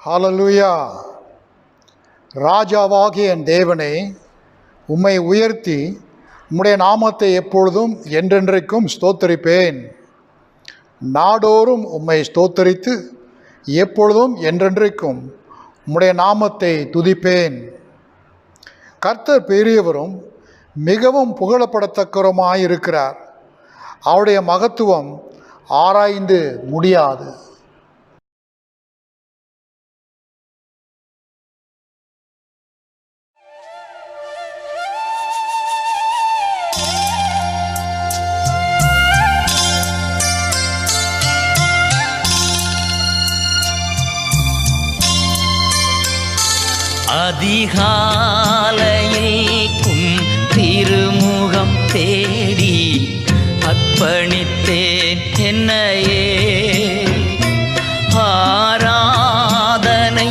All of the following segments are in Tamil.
ஹல்லேலூயா. ராஜாவாகிய என் தேவனே, உம்மை உயர்த்தி உம்முடைய நாமத்தை எப்பொழுதும் என்றென்றைக்கும் ஸ்தோத்தரிப்பேன். நாடோறும் உம்மை ஸ்தோத்தரித்து எப்பொழுதும் என்றென்றைக்கும் உம்முடைய நாமத்தை துதிப்பேன். கர்த்தர் பெரியவரும் மிகவும் புகழப்படத்தக்கவருமாயிருக்கிறார். அவருடைய மகத்துவம் ஆராய்ந்து முடியாது. அதிகாலையில் திருமுகம் தேடி அர்ப்பணித்தேன் என்னையே. ஆராதனை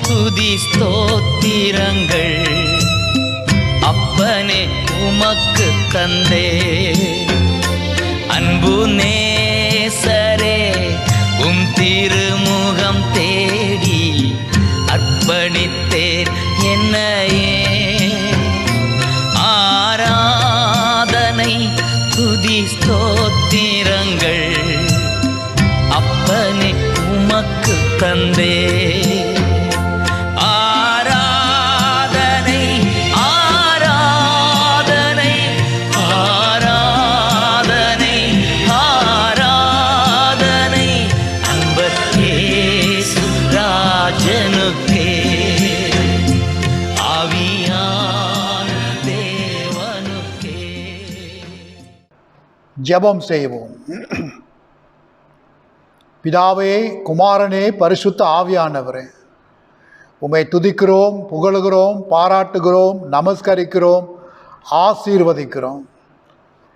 துதி ஸ்தோத்திரங்கள் அப்பனே உமக்கு தந்தே. அன்பு நேசரே, உம் திருமுகம் தேடி அர்ப்பணித்தேன் என்னையே. ஆராதனை துதி ஸ்தோத்திரங்கள் அப்பனே உமக்கு தந்தே. ஆராதனை ஆராதனை ஆராதனை ஆராதனை அன்பர் இயேசு ராஜனுக்கே. ஜெபம் செய்வோம். பிதாவே, குமாரனே, பரிசுத்த ஆவியானவரே, உம்மை துதிக்கிறோம், புகழுகிறோம், பாராட்டுகிறோம், நமஸ்கரிக்கிறோம், ஆசீர்வதிக்கிறோம்.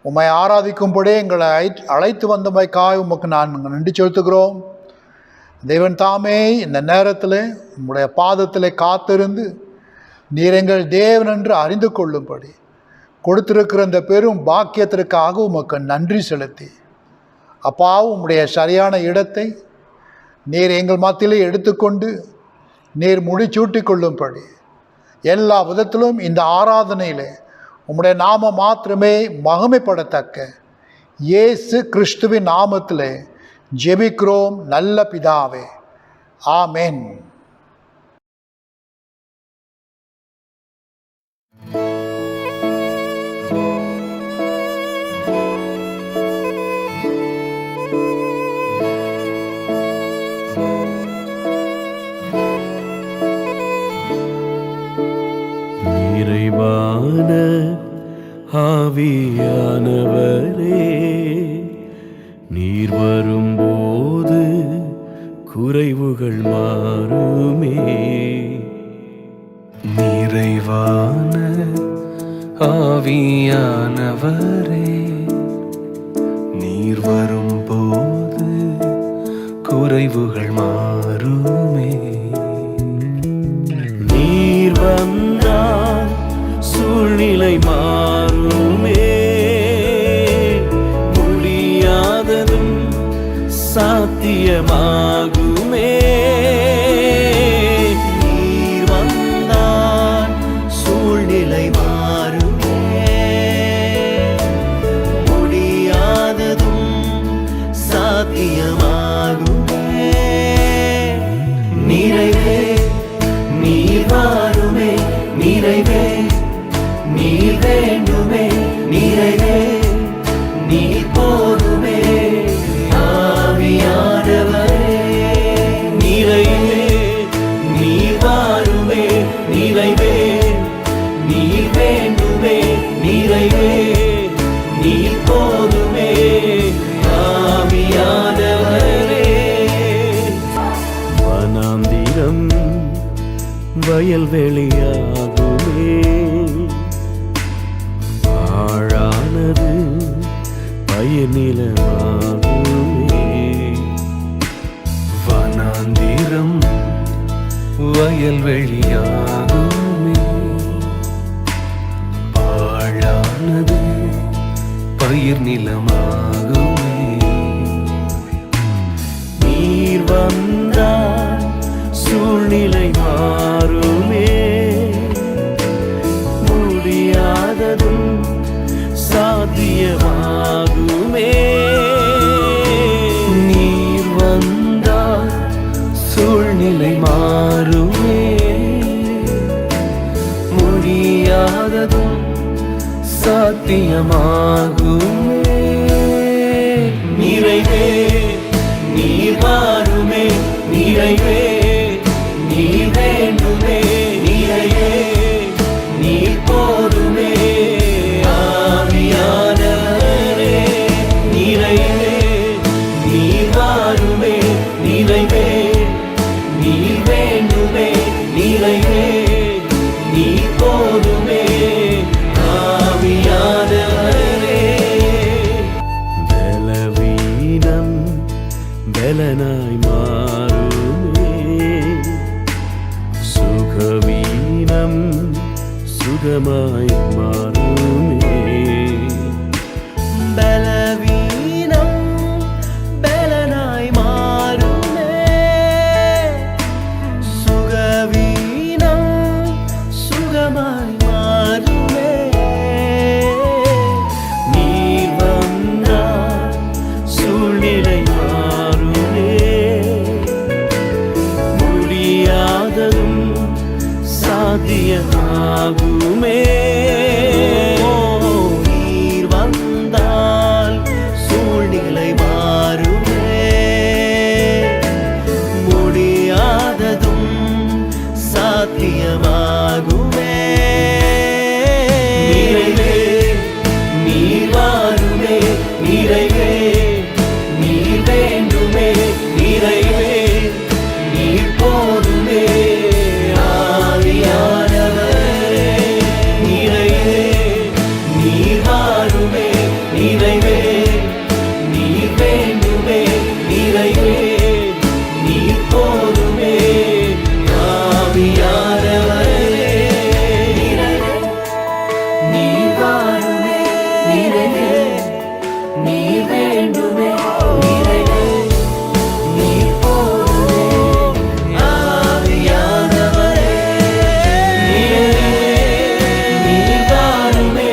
உம்மை ஆராதிக்கும்படி எங்களை அழைத்து வந்தமைக்காய் உமக்கு நாங்கள் நன்றி செலுத்துகிறோம். தேவன் தாமே இந்த நேரத்தில் உம்முடைய பாதத்தில் காத்திருந்து நீர் எங்கள் தேவன் என்று அறிந்து கொள்ளும்படி கொடுத்திருக்கிற இந்த பெரும் பாக்கியத்திற்காக உமக்கு நன்றி செலுத்தி, அப்பா, உம்முடைய சரியான இடத்தை நீர் எங்கள் மத்தியிலே எடுத்துக்கொண்டு நீர் முடிச்சூட்டி கொள்ளும்படி எல்லா விதத்திலும் இந்த ஆராதனையில் உம்முடைய நாமம் மாத்திரமே மகிமைப்படத்தக்க இயேசு கிறிஸ்துவின் நாமத்திலே ஜெபிக்கிறோம் நல்ல பிதாவே. ஆமென். நிறைவான ஆவியானவரே, நீர் வரும்போது குறைவுகள் மாறுமே. நிறைவான ஆவியானவரே, நீர் வரும்போது குறைவுகள் மாறுமே. நீர் வந்தால் சூழ்நிலை மாறுமே. முடியாததும் சாத்தியமாகுமே. நீர் வந்தால் சூழ்நிலை மாறுமே. முடியாததும் சாத்தியமாகுமே. நிறைவே நீர் வாருமே. நிறைவே நீர் வேண்டுமே. நிறைவே நீர் போதுமே. ஆவியானவரே, நிறைவே நீர் வாருமே. நிறைவே நீர் வேண்டுமே. நிறைவே நீர் போதுமே. ஆவியானவரே, வயல்வெளியாகுமே, பாழானது பயிர் நிலமாகுமே. வனாந்திரம் வயல்வெளியாகுமே, பாழானது பயிர் நிலமாகுமே. நீர் வந்தால் சூழ்நிலை மாறுமே, முடியாததும் சாத்தியமாகுமே. நீர் வந்தால் சூழ்நிலை மாறுமே, முடியாததும் சாத்தியமாகுமே. நிறைவே நீர் மாறுமே, நிறைவே நீர் வேண்டுமே, நிறைவே நீர் போதுமே. ஆவியானவரே நிறைவே நீர் மாறுமே, நிறைவே நீர் வேண்டுமே, நிறைவே நீர் போதுமே. ஆவியானவரே பலவீனம் பலனாய் மாறுமே, சுகவீனம் சுகமாய் மாறுமே. பலவீனம் பலனாய் மாறுமே, சுகவீனம் சுகமாய் மாறுமே. நீர் வந்தால் சூழ்நிலை மாறுமே, முடியாததும் சாத்தியமாகுமே. நீர் வந்தால் சூழ்நிலை மாறுமே, முடியாததும் சாத்தியமாகுமே. நிறைவே நீர் மாறுமே, நிறைவே நீர் வேண்டுமே, நிறைவே நீர் போதுமே. ஆவியானவரே நிறைவே நீர் மாறுமே, நிறைவே நீர் வேண்டுமே, நிறைவே நீர் போதுமே. ஆவியானவரே நிறைவே நீர் மாறுமே, நிறைவே நீர் வேண்டுமே, நிறைவே நீர் போதுமே. ஆவியானவரே நிறைவே நீர் மாறுமே,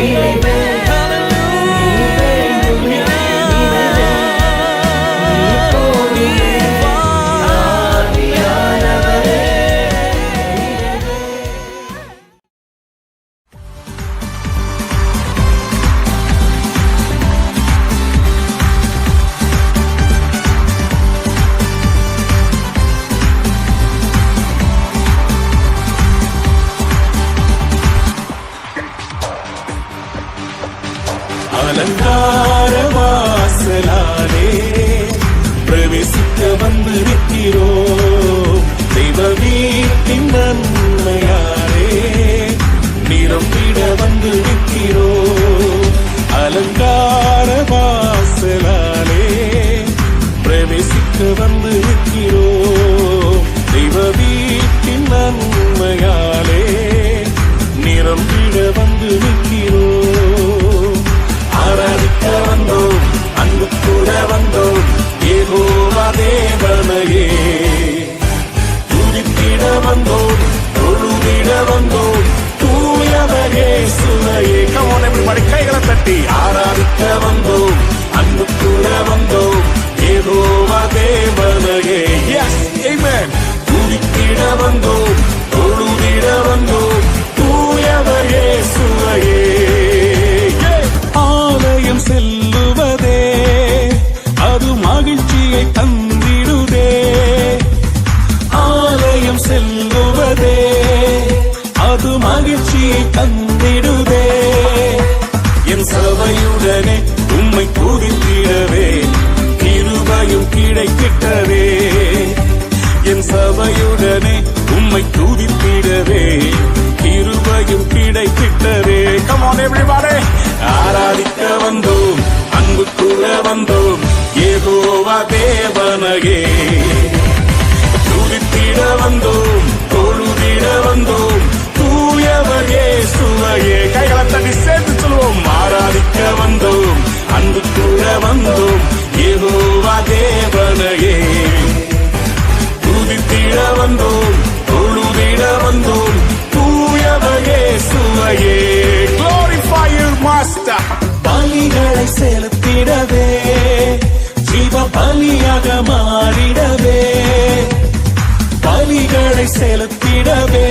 நிறைவே நீர் வேண்டுமே, நிறைவே நீர் போதுமே. ஆவியானவரே அலங்கார வாசலாலே பிரவேசிக்க வந்து நிற்கிறோம். தெய்வ வீட்டின் நன்மையாலே நிரம்பிட வந்து நிற்கிறோம். அலங்கார வாசலாலே பிரவேசிக்க வந்து நிற்கிறோம். தெய்வ வீட்டின் நன்மையாலே நிரம்பிட வந்து நிற்கிறோம். ஆராதிக்க வந்தோம், அன்பு கூட வந்தோம், யெகோவா தேவனையே துதித்திட வந்தோம், தொழுதிட வந்தோம், தூயவரே சுனையே. Come on everybody, கைகளை தட்டி ஆராதிக்க வந்தோம், அன்பு கூட வந்தோம், யெகோவா தேவனையே. Yes, amen. துதித்திட வந்தோம், தொழுதிட வந்தோம், தூயவரே சுனையே. ஆலயம் செல்லுவதே அது மகிழ்ச்சியை தந்திடுதே. ஆலயம் செல்லுவதே அது மகிழ்ச்சியை தந்திடுதே. என் சபையுடனே உம்மை துதித்திடவே கிருபையும் கிடைத்திட்டதே. என் சபையுடனே உம்மை துதித்திட ஆராதிக்க வந்தோம், அன்பு கூற வந்தோம், யெகோவா தேவனையே. துதித்திட வந்தோம், தொழுதிட வந்தோம், தூயவர் இயேசுவையே. கைகளை தட்டி சேர்த்து சொல்லுவோம். ஆராதிக்க வந்தோம், அன்பு கூற வந்தோம், யெகோவா தேவனையே. துதித்திட வந்தோம், தொழுதிட வந்தோம், தூயவர் இயேசுவையே. Glorify your master. பலிகளை செலுத்திடவே, ஜீவ பலியாக மாறிடவே, பலிகளை செலுத்திடவே,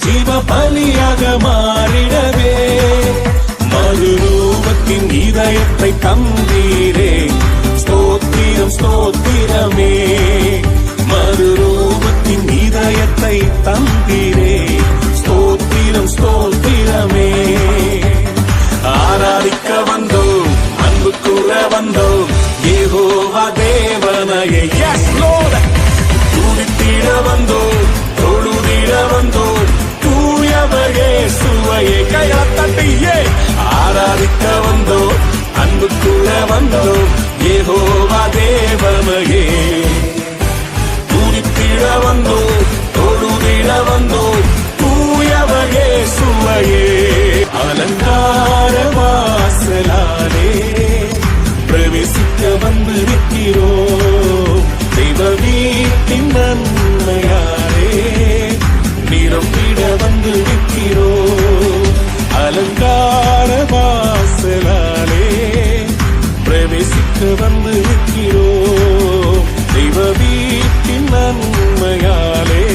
ஜீவ பலியாக மாறிடவே, மறுரூபத்தின் இதயத்தை தந்தீரே. ஸ்தோத்திரம் ஸ்தோத்திரமே, மறுரூபத்தின் இதயத்தை தந்தீரே. ஸ்தோத்திரம் ஸ்தோத்திரமே. ஆராதிக்க வந்தோம், அன்பு கூற வந்தோம், யெகோவா தேவனையே. Yes Lord. துதித்திட வந்தோம், தொழுதிட வந்தோம், தூயவர் இயேசுவையே. கையை தட்டியே. ஆராதிக்க வந்தோம், அன்பு கூற வந்தோம், யெகோவா தேவனையே. துதித்திட வந்தோம், தொழுதிட வந்தோம், தூயவர் இயேசுவையே. அலங்கார வாசலாலே பிரவேசிக்க வந்திருக்கிறோம், தெய்வ வீட்டின் நன்மையாலே நிரம்பிட வந்திருக்கிறோம். அலங்கார வாசலாலே பிரவேசிக்க வந்திருக்கிறோம், தெய்வ வீட்டின் நன்மையாலே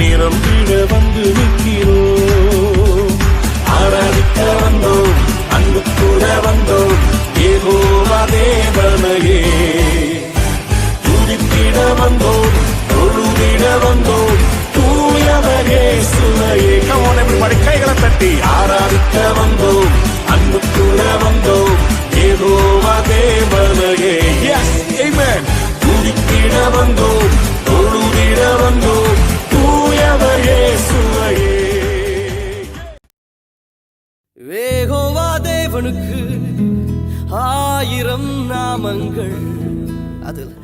நிரம்பிட வந்திருக்கிறோம். ஆராதிக்க வந்தோம், அன்பு கூற வந்தோம், யெகோவா தேவனையே. துதித்திட வந்தோம், தொழுதிட வந்தோம், தூயவர் இயேசுவையே. Come on everybody, கைகளை தட்டி. ஆராதிக்க வந்தோம், அன்பு கூற வந்தோம், யெகோவா தேவனையே. Yes, amen. துதித்திட வந்தோம், தொழுதிட வந்தோம், தூயவர் இயேசுவையே. யெகோவா தேவனுக்கு 1000 நாமங்கள், அதில்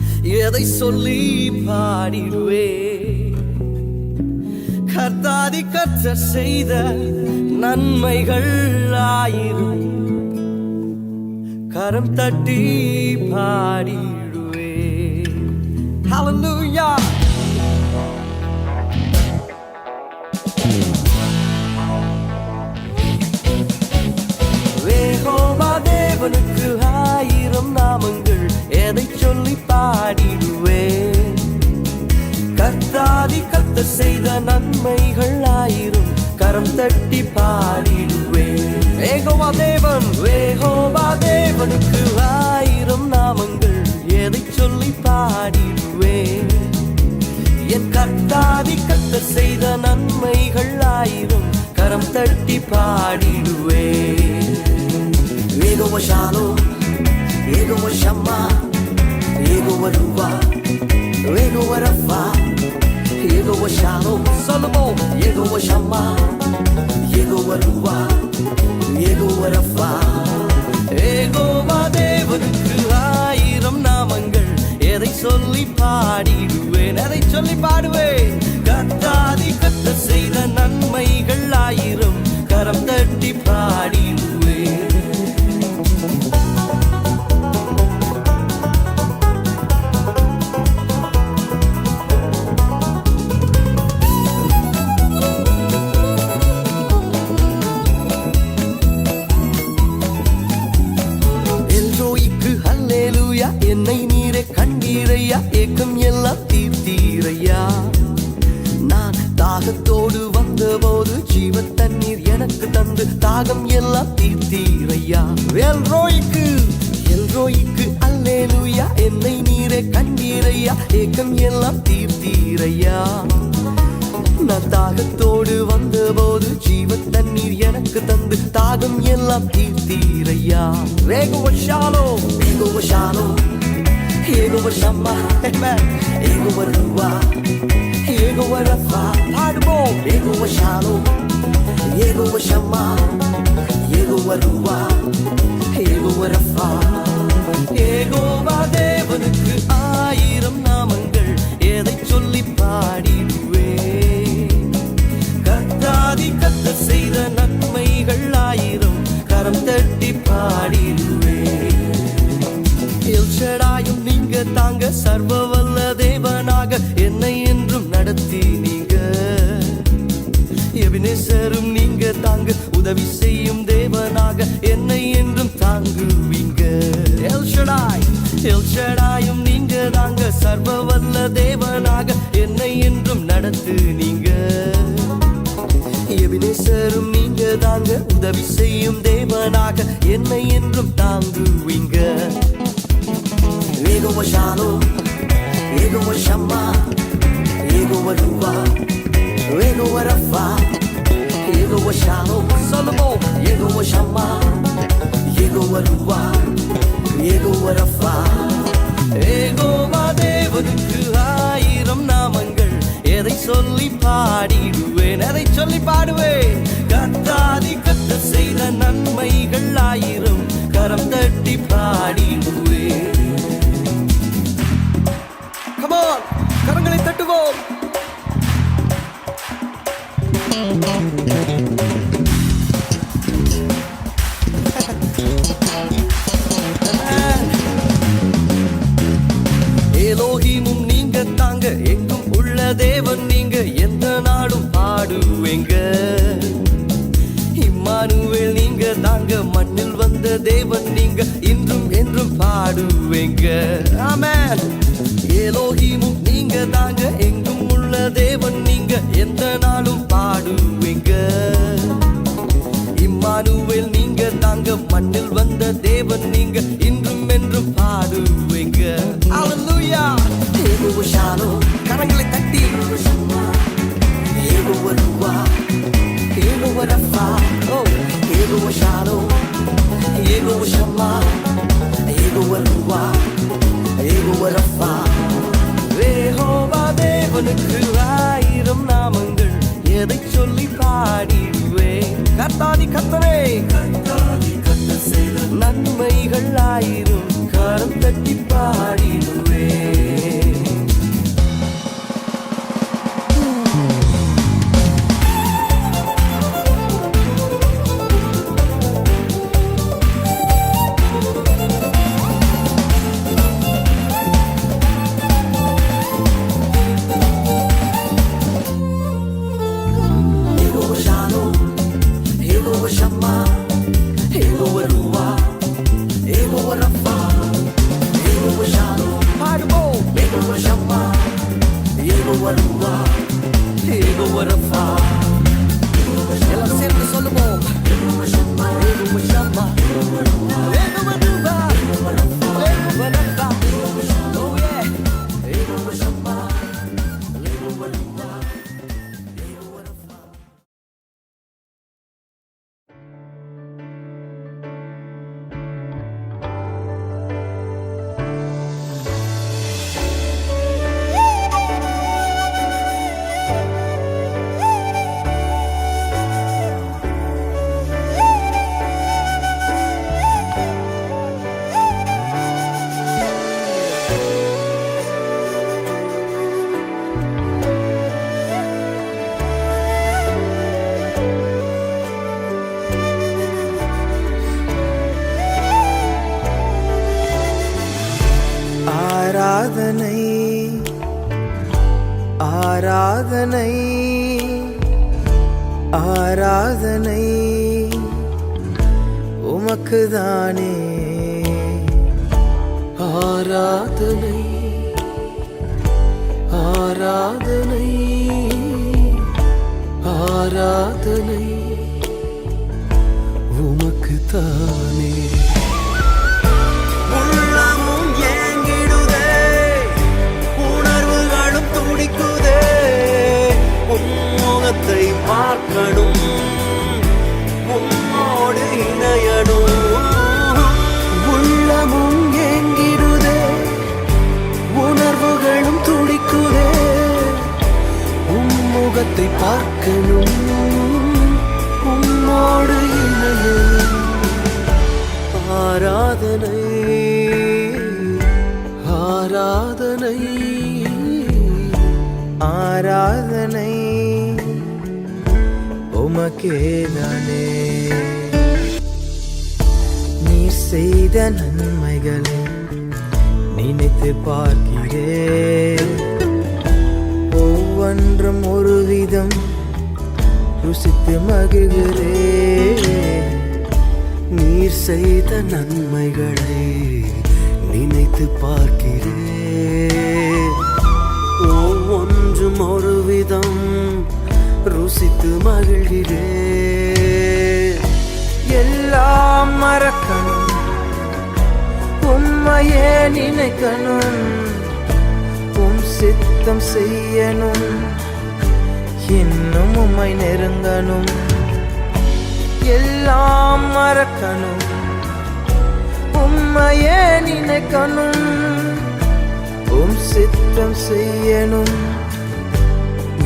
எதை சொல்லி பாடிடுவே. கர்த்தாதி கர்த்தர் செய்த நன்மைகள் 1000, கரம் தட்டி பாடிடுவே. Hallelujah. யெகோவா தேவனுக்கு 1000 நாமங்கள், எதை சொல்லி பாடிடுவேன். கர்த்தாதி கர்த்தர் செய்த நன்மைகள் 1000, கரம் தட்டி பாடிடுவேன். யெகோவா தேவனுக்கு 1000 நாமங்கள், எதை சொல்லி பாடிடுவேன். என் கர்த்தாதி கர்த்தர் செய்த நன்மைகள் 1000, கரம் தட்டி பாடிடுவேன். யெகோவா ஷாலோம், யெகோவா ஷம்மா, யெகோவா ருவா, யெகோவா ரஃபா, யெகோவா ஷாலோம். சொல்லுவோம். யெகோவா ஷம்மா, யெகோவா ருவா, யெகோவா ரஃபா. யெகோவா தேவனுக்கு 1000 நாமங்கள், எதை சொல்லி பாடிடுவேன், எதை சொல்லி பாடுவேன். கர்த்தாதி கர்த்தர் செய்த நன்மைகள் 1000, கரம் தட்டி பாடிடுவேன். எல்ரோய்க்கு ஹல்லேலூயா, என்னை நீரே கண்டீரையா, ஏக்கம் எல்லாம் தீர்த்தீரையா. நான் தாகத்தோடு வந்தபோது ஜீவ தண்ணீர் எனக்கு தந்து தாகம் எல்லாம் தீர்த்தீரையா. எல்ரோய்க்கு அல்லேலூயா, என்னை நீரே கண்டீரையா, ஏக்கம் எல்லாம் தீர்த்தீரையா. நான் தாகத்தோடு வந்தபோது ஜீவ தண்ணீர் எனக்கு தந்து தாகம் எல்லாம் தீர்த்தீரையா. Jehovah Shalom, Jehovah Shalom, Jehovah Shammah, Jehovah ருவா, யெகோவா ரஃபா. பாடுவோம். Jehovah Shalom, Jehovah Shammah, Jehovah ரூவா, யெகோவா ரஃபா. யெகோவா தேவனுக்கு 1000 நாமங்கள், எதை சொல்லி பாடிடுவேன். கர்த்தாதி கர்த்தர் செய்த நன்மைகள் 1000, கரம் தட்டி பாடிடுவேன். எல்ஷடாயும் நீங்க தாங்க, சர்வ வல்ல தேவனாக என்னை என்றும் நடத்தி நீங்க. எபினேசரும் நீங்க தாங்க, உதவி செய்யும் தேவனாக என்னை என்றும் தாங்குவீங்க. எல்ஷடாயும் நீங்க தாங்க, சர்வ வல்ல தேவனாக என்னை என்றும் நடத்து நீங்க. எபினேசரும் நீங்க தாங்க, உதவி செய்யும் தேவனாக என்னை என்றும் தாங்குவீங்க. Jehovah Shalom, Jehovah Shammah, Jehovah ரூவா, யெகோவா ரஃபா. யெகோவா ஷாலோம் சொல்லுவோம், யெகோவா ஷம்மா, யெகோவா ரூவா, யெகோவா ரஃபா. யெகோவா தேவனுக்கு 1000 நாமங்கள், எதை சொல்லி பாடிடுவேன், எதை சொல்லி பாடுவேன். கர்த்தாதி கர்த்தர் செய்த நன்மைகள் 1000, கரம் தட்டி பாடிடுவேன். Come on, கரங்களை தட்டுவோம். எலோஹிமும் நீங்க தாங்க, எங்கும் உள்ள தேவன் நீங்க, எந்த நாடும் பாடுவேங்க. இம்மானுவேல் நீங்க தாங்க, மண்ணில் வந்த தேவன் நீங்க, இன்றும் என்றும் பாடுவேங்க. ஆமென். எலோஹிமும் நீங்க தாங்க, எங்கும் உள்ள தேவன் நீங்க, எந்த நாளும் பாடுவேங்க. இம்மானுவேல் நீங்க தாங்க, மண்ணில் வந்த தேவன் நீங்க, இன்றும் என்றும் பாடுவேங்க. ஹல்லேலூயா. யெகோவா ஷாலோம், கரங்களை தட்டி. யெகோவா ரூவா, யெகோவா ரஃபா. ஓ Jehovah Shalom, Jehovah Shammah, Jehovah ரூவா, யெகோவா ரஃபா. யெகோவா தேவனுக்கு 1000 நாமங்கள், எதை சொல்லி பாடிடுவேன். கர்த்தாதி கர்த்தரே, கர்த்தாதி கர்த்தர் செய்த நன்மைகள் 1000, கரம் தட்டி பாடிடுவேன். Jehovah Shalom, Jehovah Shammah, Jehovah ரூவா, யெகோவா ரஃபா. யெகோவா ஷாலோம் பாடுவோம், யெகோவா ஷம்மா, யெகோவா ரூவா, யெகோவா ரஃபா. எல்லாம் சேர்ந்து சொல்லுவோம், Jehovah Shammah, Jehovah Shammah, Jehovah ரூவா, Jehovah Rapha. Oh yeah. Jehovah Shammah, Jehovah ரூவா, யெகோவா ரஃபா. ஆராதனை ஆராதனை ஆராதனை உமக்குதானே. ஆராதனை ஆராதனை ஆராதனை உமக்குதானே. உள்ளமும் ஏங்கிடுதே, உணர்வுகளும் துடிக்குதே, உன்முகத்தை பார்க்கணும், உம்மோடு இணையணும். உள்ளமும் ஏங்கிடுதே, உணர்வுகளும் துடிக்குதே, உம்முகத்தை பார்க்கணும், ஆராதனை உமக்கேதானே. நீ செய்த நன்மைகளை நினைத்து பார்க்கிறேன், ஒவ்வொன்றும் ஒரு விதம் ருசித்து மகிழ்கிறேன். நீர் செய்த நன்மைகளை நினைத்து பார்க்கிறேன், ஒவ்வொன்றும் ஒரு விதம் ருசித்து மகிழ்கிறேன். எல்லாம் மறக்கணும், உம்மையே நினைக்கணும், உம் சித்தம் செய்யணும், இன்னும் உம்மை நெருங்கணும். எல்லாம் மறக்கணும், உம்மையே நினைக்கணும், உம் சித்தம் செய்யணும்,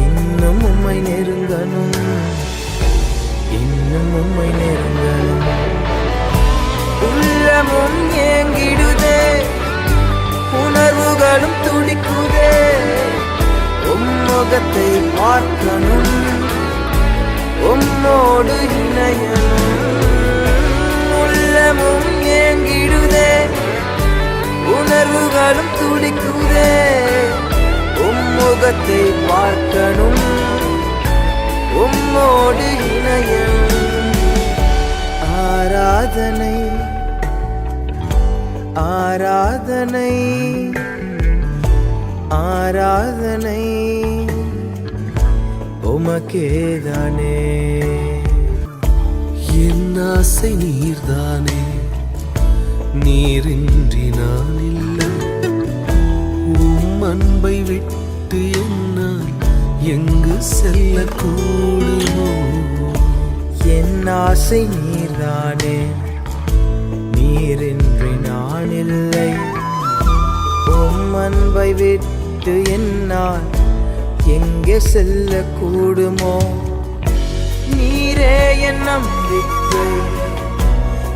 இன்னும் உம்மை நெருங்கணும், இன்னும் உம்மை நெருங்கணும். உள்ளமும் ஏங்கிடுதே, உணர்வுகளும் துடிக்குதே, உம்முகத்தை பார்க்கணும், உம்மோடு இணையணும். உள்ளமும் ஏங்கிடுதே, உணர்வுகளும் துடிக்குதே, உம்முகத்தை பார்க்கணும், உம்மோடு இணையணும். ஆராதனை ஆராதனை ஆராதனை உமக்கேதானே. என் ஆசை நீர்தானே, நீரின்றி நான் இல்லை. உம் அன்பை விட்டு என்னால் எங்கு செல்லக்கூடுமோ. என் ஆசை நீர்தானே, நீரின்றி நான் இல்லை. உம் அன்பை விட்டு என்னால் எங்கே செல்லக்கூடுமோ. நீரே என் நம்பிக்கை,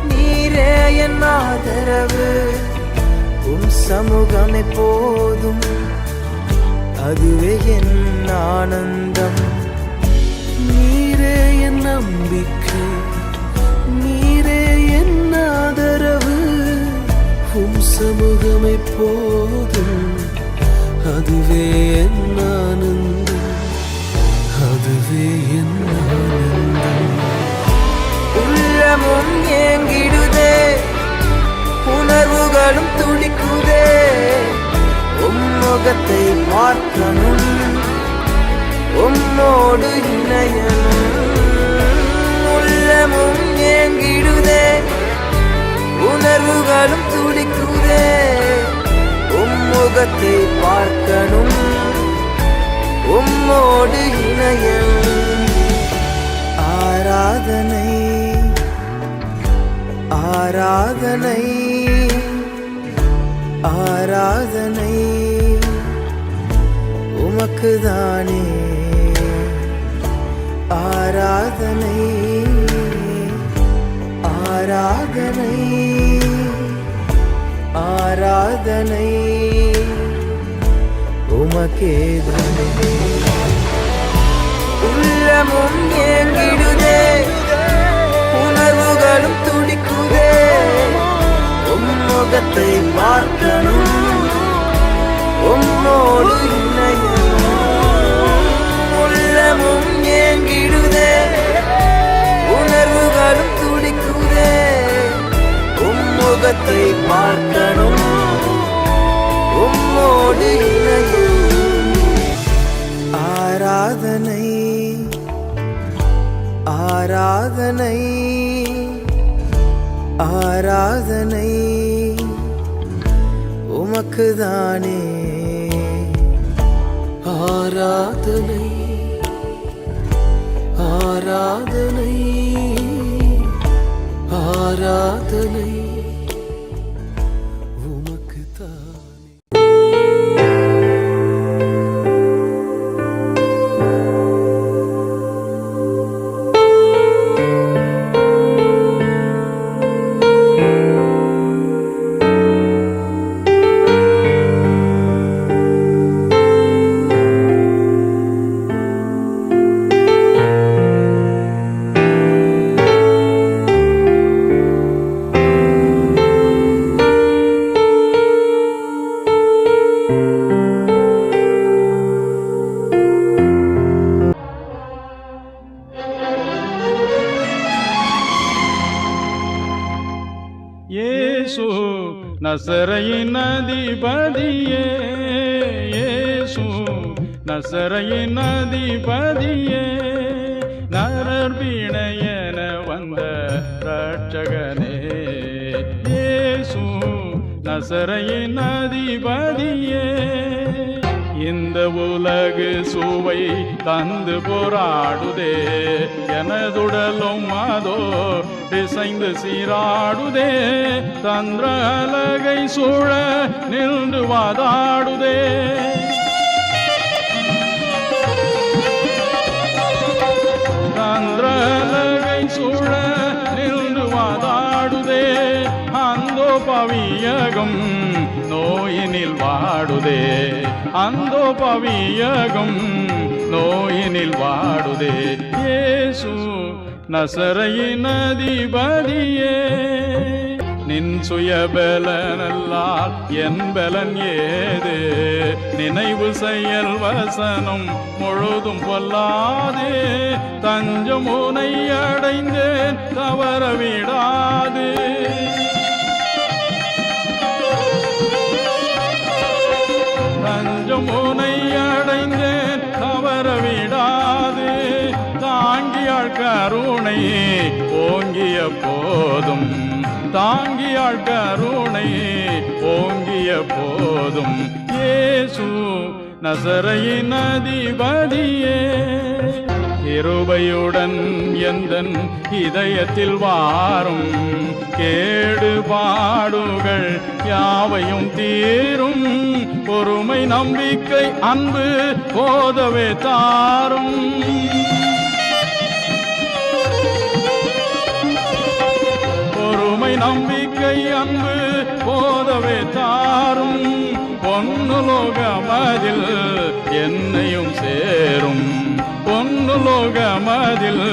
நீரே என் ஆதரவு, உம் சமூகம் எப்போதும் அதுவே என் ஆனந்தம். நீரே என் நம்பிக்கை, நீரே என் ஆதரவு, உம் சமூகம் எப்போதும் அதுவே என் ஆனந்தம், அதுவே என் ஆனந்தம். உள்ளமும் ஏங்கிடுதே, உணர்வுகளும் துடிக்குதே, உம்முகத்தை பார்க்கணும், உம்மோடு இணையணும். உள்ளமும் ஏங்கிடுதே, உணர்வுகளும் துடிக்குதே, உம்முகத்தை பார்க்கணும், உம்மோடு இணையணும். ஆராதனை ஆராதனை ஆராதனை உமக்குதானே. ஆராதனை ஆராதனை ஆராதனை உமக்கேதானே. உள்ளமும் ஏங்கிடுதே, உணர்வுகளும் துடிக்குதே, உம்முகத்தை பார்க்கணும், உம்மோடு இணையணும். உள்ளமும் ஏங்கிடுதே, உணர்வுகளும் துடிக்குதே, உம்முகத்தை பார்க்கணும், உம்மோடு இணையணும். ஆராதனை ஆராதனை ஆராதனை உமக்குதானே. ஆராதனை ஆராதனை ஆராதனை உமக்குதானே. நசரையின் அதிபதியே இயேசு நசரையின் அதிபதியே நரர்பிணையன வந்த ரட்சகனே இயேசு நசரையின் அதிபதியே இந்த உலகு சுவை தந்து போராடுதே எனதுடலும் அதோ பிசைந்து சீராடுதே தந்திர அலகை சூழ நின்று வாதாடுதே தந்திர அலகை சூழ நின்று வாதாடுதே அந்தோ பவியகம் நோயினில் வாடுதே அந்தோ பவியகம் நோயினில் வாடுதே இயேசு நசரையின் அதிபதியே நின் சுயபலனல்லால் என் பலன் ஏது நினைவு செயல் வசனம் முழுதும் பொல்லாதே தஞ்சம் உனை அடைந்தேன் தவற விடாது தஞ்சம் உனை அடைந்தேன் தவற விடாது தாங்கியாள் கருணை ஓங்கிய போதும் தாங்கியாள் கருணை ஓங்கிய போதும் இயேசு நசரையின் அதிபதியே கிருபையுடன் எந்தன் இதயத்தில் வாரும் கேடு பாடுகள் யாவையும் தீரும் பொறுமை நம்பிக்கை அன்பு போதவே தாரும் பொறுமை நம்பிக்கை அன்பு போதவே தாரும் பொன்னுலோகமதில் என்னையும் சேரும் பொன்னுலோகமதில்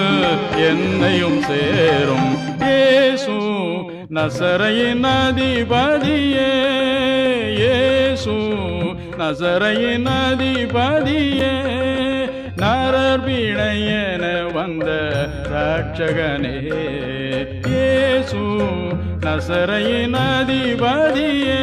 என்னையும் சேரும் இயேசு நசரையின் அதிபதியே இயேசு நசரையின் அதிபதியே நரர்பிணையன வந்த ரட்சகனே இயேசு நசரையின் அதிபதியே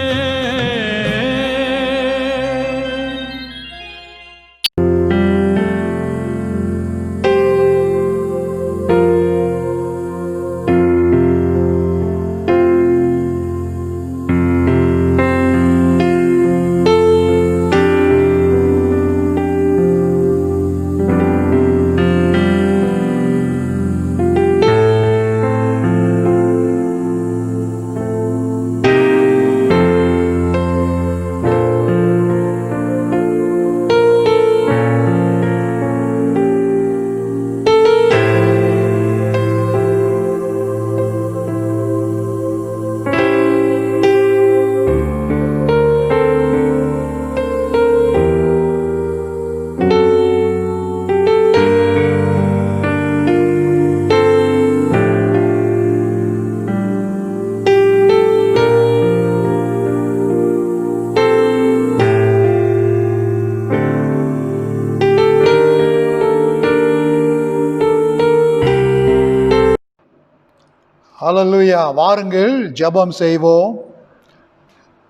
ஹல்லேலூயா. வாருங்கள் ஜெபம் செய்வோம்.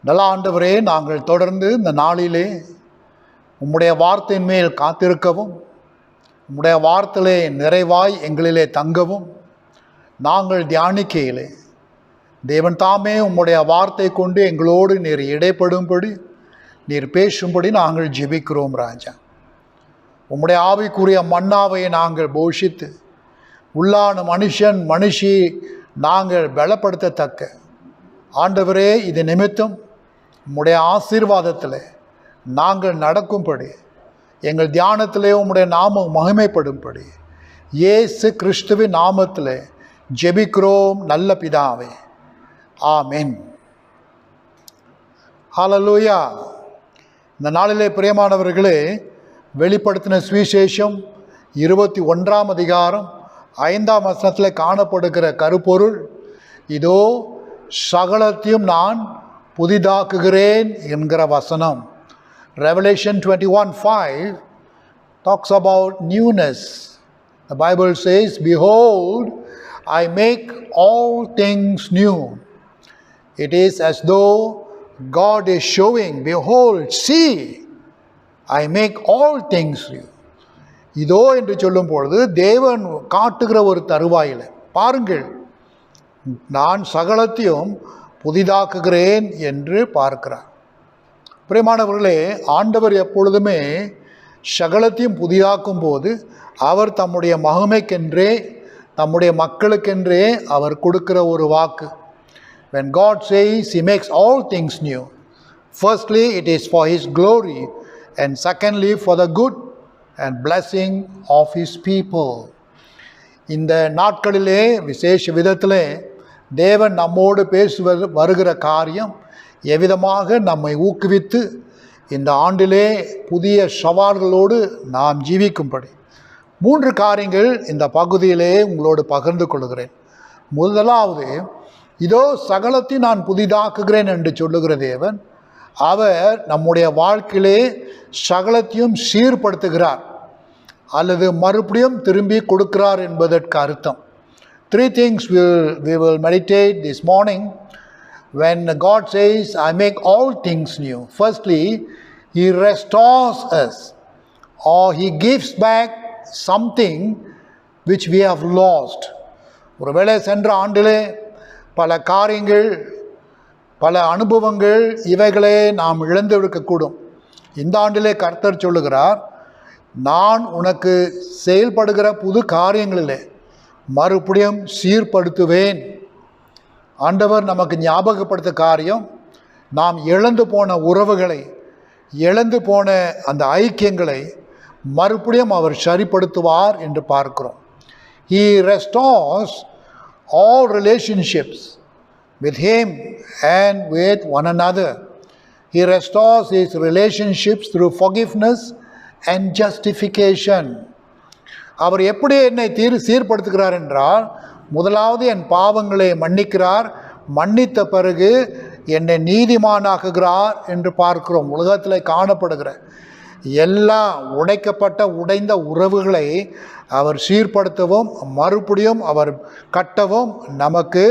நல்ல ஆண்டவரே, நாங்கள் தொடர்ந்து இந்த நாளிலே உம்முடைய வார்த்தையின் மேல் காத்திருக்கவும் உம்முடைய வார்த்தையிலே நிறைவாய் எங்களிலே தங்கவும் நாங்கள் தியானிக்கையிலே தேவன் தாமே உம்முடைய வார்த்தை கொண்டு எங்களோடு நீர் இடைப்படும்படி நீர் பேசும்படி நாங்கள் ஜெபிக்கிறோம் ராஜா. உம்முடைய ஆவிக்குரிய மன்னாவை நாங்கள் போஷித்து உள்ளான மனுஷி நாங்கள் பலப்படுத்தத்தக்க ஆண்டவரே, இது நிமித்தம் உம்முடைய ஆசீர்வாதத்தில் நாங்கள் நடக்கும்படி எங்கள் தியானத்திலே உம்முடைய நாமம் மகிமைப்படும்படி இயேசு கிறிஸ்துவின் நாமத்தில் ஜெபிக்கிறோம் நல்ல பிதாவே, ஆமென். ஹல்லேலூயா. இந்த நாளிலே பிரியமானவர்களே, வெளிப்படுத்தின சுவிசேஷம் 21ஆம் அதிகாரம் 5ஆம் வசனத்தில் காணப்படுகிற கருப்பொருள், இதோ சகலத்தையும் நான் புதிதாக்குகிறேன் என்கிற வசனம். Revelation 21:5 talks about newness. The Bible says, behold, I make all things new. It is as though God is showing, behold, see, I make all things new. இதோ என்று சொல்லும் பொழுது தேவன் காட்டுகிற ஒரு தருவாயில், பாருங்கள், நான் சகலத்தையும் புதிதாக்குகிறேன் என்று பார்க்கிறார். பிரியமானவர்களே, ஆண்டவர் எப்பொழுதுமே சகலத்தையும் புதிதாக்கும் போது அவர் தம்முடைய மகிமைக்கென்றே, தம்முடைய மக்களுக்கென்றே அவர் கொடுக்கிற ஒரு வாக்கு. When God says He makes all things new, firstly it is for His glory, and secondly for the good and blessing of His people. இந்த நாட்களிலே விசேஷ விதத்திலே தேவன் நம்மோடு பேசுவது வருகிற காரியம் எவ்விதமாக நம்மை ஊக்குவித்து இந்த ஆண்டிலே புதிய சவால்களோடு நாம் ஜீவிக்கும்படி 3 காரியங்கள் இந்த பகுதியிலே உங்களோடு பகிர்ந்து கொள்கிறேன். முதலாவது, இதோ சகலத்தை நான் புதிதாக்குகிறேன் என்று சொல்லுகிற தேவன், அவர் நம்முடைய வாழ்க்கையிலே சகலத்தையும் சீர்படுத்துகிறார் அல்லது மறுபடியும் திரும்பி கொடுக்கிறார் என்பதற்கு அர்த்தம். 3 things we will meditate this morning when God says, I make all things new. Firstly, He restores us, or He gives back something which we have lost. ஒருவேளை சென்ற ஆண்டிலே பல காரியங்கள், பல அனுபவங்கள், இவைகளே நாம் இழந்து இருக்கக்கூடும். இந்த ஆண்டிலே கர்த்தர் சொல்லுகிறார், நான் உனக்கு செயல்படுகிற புது காரியங்களிலே மறுபடியும் சீர்படுத்துவேன். ஆண்டவர் நமக்கு ஞாபகப்படுத்த காரியம், நாம் இழந்து போன உறவுகளை, இழந்து போன அந்த ஐக்கியங்களை மறுபடியும் அவர் சரிப்படுத்துவார் என்று பார்க்கிறோம். He restores all relationships with Him and with one another. He restores His relationships through forgiveness and justification. அவர் எப்படி என்னை சீர்படுத்துகிறார் என்றால், முதலாவது என் பாவங்களை மன்னிக்கிறார், மன்னித்த பிறகு என்னை நீதிமானாக்குகிறார் என்று பார்க்கிறோம். உலகத்தில் காணப்படுகிற எல்லா உடைந்த உறவுகளை அவர் சீர்படுத்தவும் மறுபடியும் அவர் கட்டவும் நமக்கு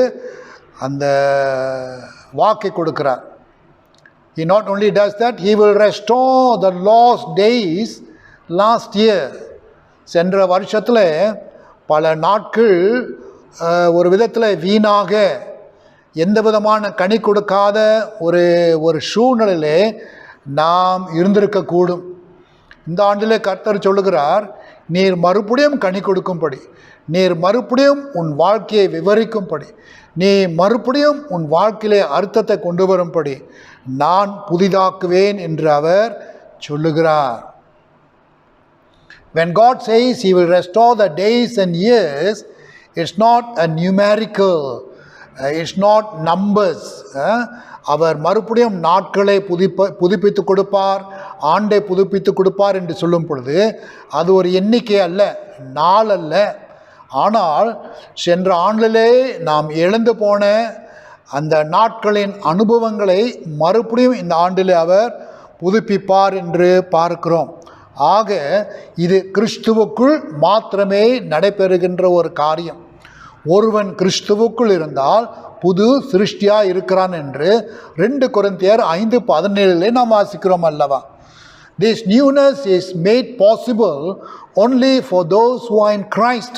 அந்த வாக்கை கொடுக்கிறார். He not only does that, He will restore the lost days last year. சென்ற வருஷத்தில் பல நாட்கள் ஒரு விதத்தில் வீணாக எந்த விதமான கனி கொடுக்காத ஒரு சூழ்நிலையிலே நாம் இருந்திருக்கக்கூடும். இந்த ஆண்டிலே கர்த்தர் சொல்லுகிறார், நீர் மறுபடியும் கனி கொடுக்கும்படி, நீர் மறுபடியும் உன் வாழ்க்கையை விவரிக்கும்படி, நீ மறுபடியும் உன் வாழ்க்கையிலே அர்த்தத்தை கொண்டு வரும்படி நான் புதிதாக்குவேன் என்று அவர் சொல்லுகிறார். When God says He will restore the days and years, it's not a numerical, it's not numbers. அவர் மறுபடியும் நாட்களை புதுப்பித்து கொடுப்பார், ஆண்டை புதுப்பித்து கொடுப்பார் என்று சொல்லும் பொழுது அது ஒரு எண்ணிக்கை அல்ல, நாள் அல்ல. ஆனால் சென்ற ஆண்டிலே நாம் இழந்து போன அந்த நாட்களின் அனுபவங்களை மறுபடியும் இந்த ஆண்டிலே அவர் புதுப்பிப்பார் என்று பார்க்கிறோம். ஆக இது கிறிஸ்துவுக்குள் மாத்திரமே நடைபெறுகின்ற ஒரு காரியம். ஒருவன் கிறிஸ்துவுக்குள் இருந்தால் புது சிருஷ்டியாக இருக்கிறான் என்று 2 கொரிந்தியர் 5:17 நாம் வாசிக்கிறோம் அல்லவா. This newness is made possible only for those who are in Christ.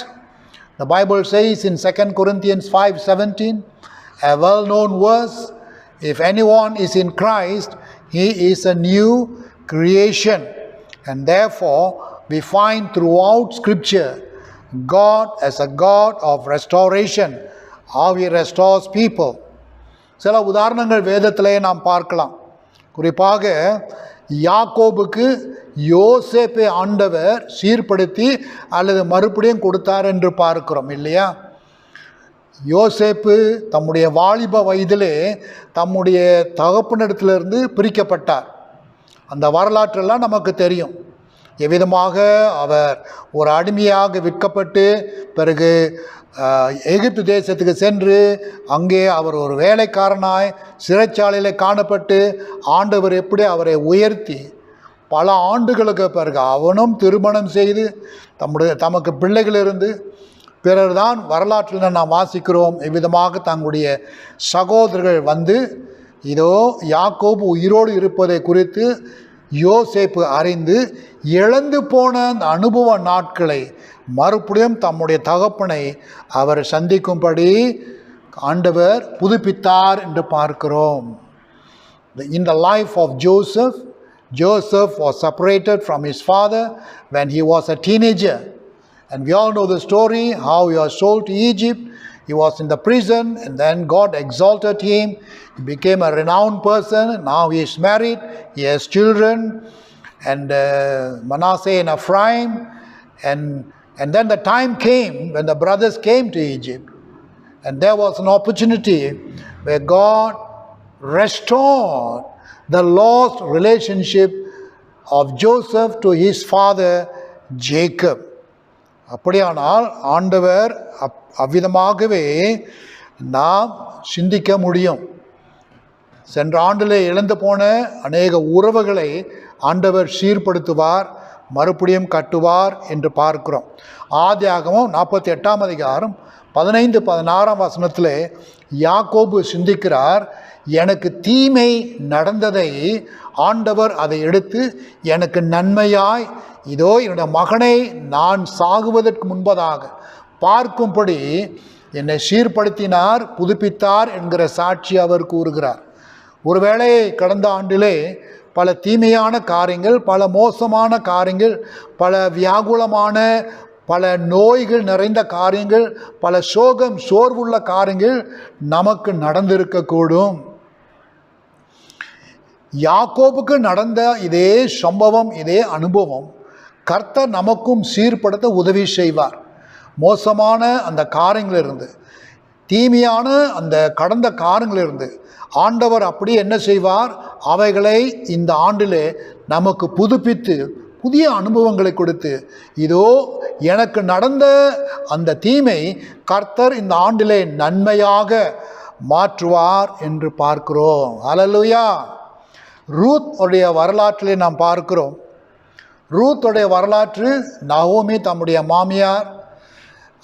The Bible says in 2 Corinthians 5:17, a well-known verse, if anyone is in Christ, he is a new creation. And therefore, we find throughout Scripture God as a God of restoration, how He restores people. சில உதாரணங்கள் வேதத்திலே நாம் பார்க்கலாம். குறிப்பாக யாக்கோபுக்கு யோசேப்பை ஆண்டவர் சீர்படுத்தி அல்லது மறுபடியும் கொடுத்தார் என்று பார்க்கிறோம் இல்லையா. யோசேப்பு தம்முடைய வாலிப வயதிலே தம்முடைய தகப்பனிடத்திலிருந்து பிரிக்கப்பட்டார். அந்த வரலாற்றெல்லாம் நமக்கு தெரியும். எவ்விதமாக அவர் ஒரு அடிமையாக விற்கப்பட்டு பிறகு எகிப்து தேசத்துக்கு சென்று அங்கே அவர் ஒரு வேலைக்காரனாய் சிறைச்சாலையில் காணப்பட்டு ஆண்டவர் எப்படி அவரை உயர்த்தி பல ஆண்டுகளுக்கு பிறகு அவனும் திருமணம் செய்து தமக்கு பிள்ளைகள் இருந்து பிறர்தான் வரலாற்றில் நாம் வாசிக்கிறோம் இவ்விதமாக தங்களுடைய சகோதரர்கள் வந்து இதோ யாக்கோபு உயிரோடு இருப்பதை குறித்து யோசேப்பு அறிந்து இழந்து போன அந்த அனுபவ நாட்களை மறுபடியும் தம்முடைய தகப்பனை அவர் சந்திக்கும்படி ஆண்டவர் புதுப்பித்தார் என்று பார்க்கிறோம். In the life of Joseph, Joseph was separated from his father when he was a teenager. And we all know the story, how he was sold to Egypt. He was in the prison and then God exalted him. He became a renowned person. Now he is married. He has children. And Manasseh and Ephraim. And then the time came when the brothers came to Egypt. And there was an opportunity where God restored the lost relationship of Joseph to his father Jacob. அப்படியானால் ஆண்டவர் அவ்விதமாகவே நாம் சிந்திக்க முடியும். சென்ற ஆண்டிலே இழந்து போன அநேக உறவுகளை ஆண்டவர் சீர்படுத்துவார், மறுபடியும் கட்டுவார் என்று பார்க்கிறோம். ஆதியாகமம் 48ஆம் அதிகாரம் 15-16 வசனத்திலே யாக்கோபு சிந்திக்கிறார், எனக்கு தீமை நடந்ததை ஆண்டவர் அதை எடுத்து எனக்கு நன்மையாய் இதோ என்னுடைய மகனை நான் சாகுவதற்கு முன்பதாக பார்க்கும்படி என்னை சீர்படுத்தினார், புதுப்பித்தார் என்கிற சாட்சி அவர் கூறுகிறார். ஒருவேளை கடந்த ஆண்டிலே பல தீமையான காரியங்கள், பல மோசமான காரியங்கள், பல வியாகுலமான பல நோய்கள் நிறைந்த காரியங்கள், பல சோகம் சோர்வுள்ள காரியங்கள் நமக்கு நடந்திருக்கக்கூடும். யாக்கோபுக்கு நடந்த இதே சம்பவம், இதே அனுபவம் கர்த்தர் நமக்கும் சீர்படுத்த உதவி செய்வார். மோசமான அந்த காரியங்களிலிருந்து, தீமையான அந்த கடந்த காரியங்களிலிருந்து ஆண்டவர் அப்படி என்ன செய்வார், அவைகளை இந்த ஆண்டிலே நமக்கு புதுப்பித்து புதிய அனுபவங்களை கொடுத்து இதோ எனக்கு நடந்த அந்த தீமை கர்த்தர் இந்த ஆண்டிலே நன்மையாக மாற்றுவார் என்று பார்க்கிறோம். அல்லேலூயா. ரூத் உடைய வரலாற்றிலே நாம் பார்க்கிறோம். ரூத்துடைய வரலாற்று, நகோமி தம்முடைய மாமியார்,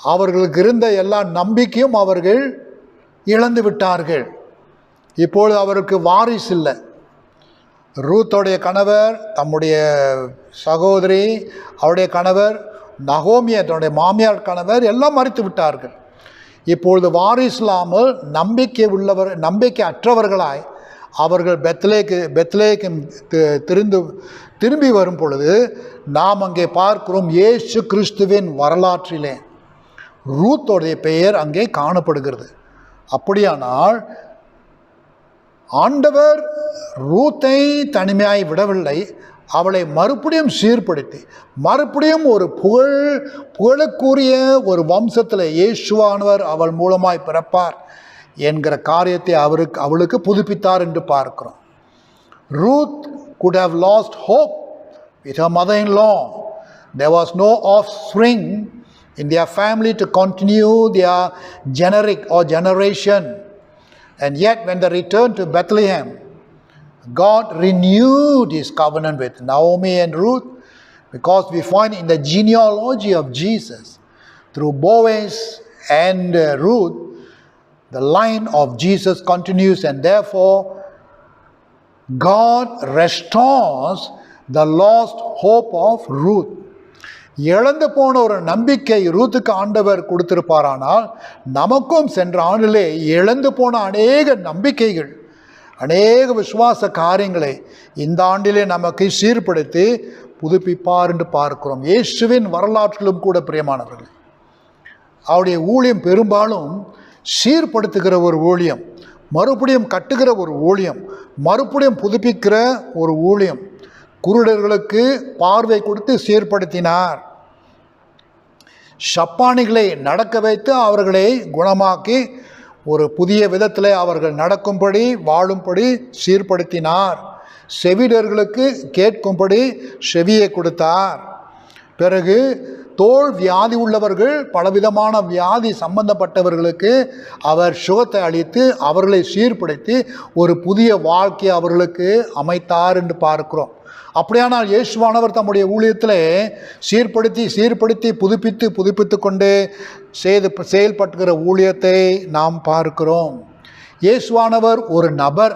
அவர்களுக்கு இருந்த எல்லா நம்பிக்கையும் அவர்கள் இழந்து விட்டார்கள். இப்பொழுது அவருக்கு வாரிசு இல்லை. ரூத்துடைய கணவர், தம்முடைய சகோதரி, அவருடைய கணவர், நகோமியை தன்னுடைய மாமியார் கணவர் எல்லாம் மறித்து விட்டார்கள். இப்பொழுது வாரிசு இல்லாமல் நம்பிக்கை அற்றவர்களாய் அவர்கள் பெத்லேக்கு திரும்பி வரும் பொழுது நாம் அங்கே பார்க்கிறோம், இயேசு கிறிஸ்துவின் வரலாற்றிலே ரூத்தோடைய பெயர் அங்கே காணப்படுகிறது. அப்படியானால் ஆண்டவர் ரூத்தை தனிமையாய் விடவில்லை, அவளை மறுபடியும் சீர்படுத்தி மறுபடியும் ஒரு புகழுக்குரிய ஒரு வம்சத்தில் இயேசுவானவர் அவள் மூலமாய் பிறப்பார் என்கிற காரியத்தை அவளுக்கு புதுப்பித்தார் என்று பார்க்கிறோம். Ruth could have lost hope with her mother-in-law. There was no offspring in their family to continue their generation. And yet when they returned to Bethlehem, God renewed his covenant with Naomi and Ruth, because we find in the genealogy of Jesus, through Boaz and Ruth, the line of Jesus continues, and therefore God restores the lost hope of Ruth. இழந்து போன ஒரு நம்பிக்கை ரூத்துக்கு ஆண்டவர் கொடுத்திருப்பாரானால், நமக்கும் சென்ற ஆண்டிலே இழந்து போன அநேக நம்பிக்கைகள், அநேக விசுவாச காரியங்களை இந்த ஆண்டிலே நமக்கு சீர்படுத்தி புதுப்பிப்பார் என்று பார்க்கிறோம். இயேசுவின் வரலாற்றிலும் கூட பிரியமானவர்கள், அவருடைய ஊழியம் பெரும்பாலும் சீர்படுத்துகிற ஒரு ஊழியம், மறுபடியும் கட்டுகிற ஒரு ஊழியம், மறுபடியும் புதுப்பிக்கிற ஒரு ஊழியம். குருடர்களுக்கு பார்வை கொடுத்து சீர்படுத்தினார். சப்பானிகளை நடக்க வைத்து அவர்களை குணமாக்கி ஒரு புதிய விதத்தில் அவர்கள் நடக்கும்படி வாழும்படி சீர்படுத்தினார். செவிடர்களுக்கு கேட்கும்படி செவியை கொடுத்தார். பிறகு தோல் வியாதி உள்ளவர்கள், பலவிதமான வியாதி சம்பந்தப்பட்டவர்களுக்கு அவர் சுகத்தை அளித்து அவர்களை சீர்படுத்தி ஒரு புதிய வாழ்க்கையை அவர்களுக்கு அமைத்தார் என்று பார்க்கிறோம். அப்படியானால் இயேசுவானவர் தம்முடைய ஊழியத்தில் சீர்படுத்தி புதுப்பித்து கொண்டு செயல்பட்டுகிற ஊழியத்தை நாம் பார்க்கிறோம். இயேசுவானவர் ஒரு நபர்,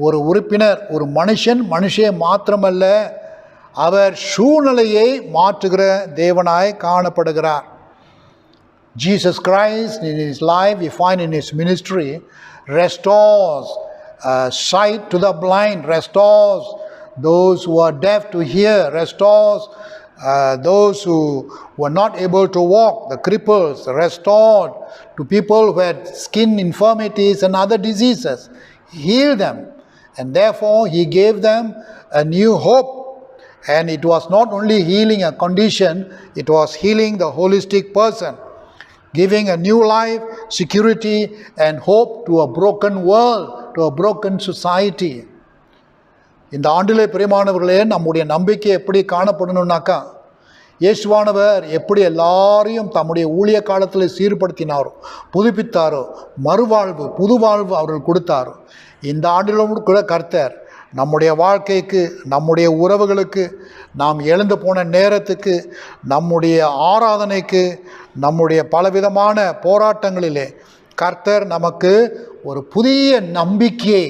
ஒரு உறுப்பினர், ஒரு மனுஷன் மாத்திரமல்ல, அவர் சூழ்நிலையை மாற்றுகிற தேவனாய் காணப்படுகிறார். Jesus Christ in his life, we find in his ministry, restores sight to the blind, restores those who are deaf to hear, restores those who were not able to walk, the cripples, restored to people who had skin infirmities and other diseases, healed them, and therefore he gave them a new hope. And it was not only healing a condition, it was healing the holistic person, giving a new life, security and hope to a broken world, to a broken society. இந்த ஆண்டிலே பிரியமானவர்களே, நம்முடைய நம்பிக்கை எப்படி காணப்படணும்னாக்கா, இயேசுவானவர் எப்படி எல்லாரையும் தம்முடைய ஊழிய காலத்தில் சீர்படுத்தினாரோ, புதுப்பித்தாரோ, மறுவாழ்வு, புதுவாழ்வு அவர்கள் கொடுத்தாரோ, இந்த ஆண்டிலும் கூட கர்த்தர் நம்முடைய வாழ்க்கைக்கு, நம்முடைய உறவுகளுக்கு, நாம் எழுந்து போன நேரத்துக்கு, நம்முடைய ஆராதனைக்கு, நம்முடைய பலவிதமான போராட்டங்களிலே கர்த்தர் நமக்கு ஒரு புதிய நம்பிக்கையை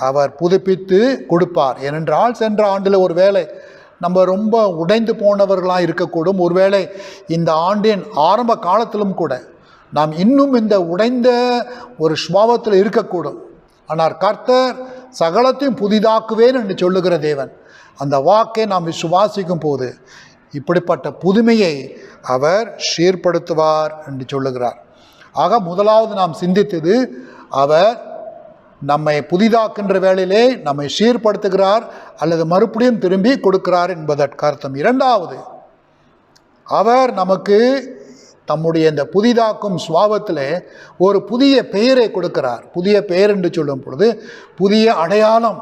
அவர் புதுப்பித்து கொடுப்பார். ஏனென்றால் சென்ற ஆண்டில் ஒரு வேளை நம்ம ரொம்ப உடைந்து போனவர்களாக இருக்கக்கூடும். ஒருவேளை இந்த ஆண்டின் ஆரம்ப காலத்திலும் கூட நாம் இன்னும் இந்த உடைந்த ஒரு சுபாவத்தில் இருக்கக்கூடும். ஆனால் கர்த்தர் சகலத்தையும் புதிதாக்குவேன் என்று சொல்லுகிற தேவன். அந்த வாக்கை நாம் விசுவாசிக்கும் போது இப்படிப்பட்ட புதுமையை அவர் சீர்படுத்துவார் என்று சொல்லுகிறார். ஆக முதலாவது நாம் சிந்தித்தது, அவர் நம்மை புதிதாக்கின்ற வேளையிலே நம்மை சீர்படுத்துகிறார் அல்லது மறுபடியும் திரும்பி கொடுக்கிறார் என்பதற்கு அர்த்தம். இரண்டாவது, அவர் நமக்கு தம்முடைய இந்த புதிதாக்கும் சுபாவத்தில் ஒரு புதிய பெயரை கொடுக்கிறார். புதிய பெயர் என்று சொல்லும் பொழுது புதிய அடையாளம்,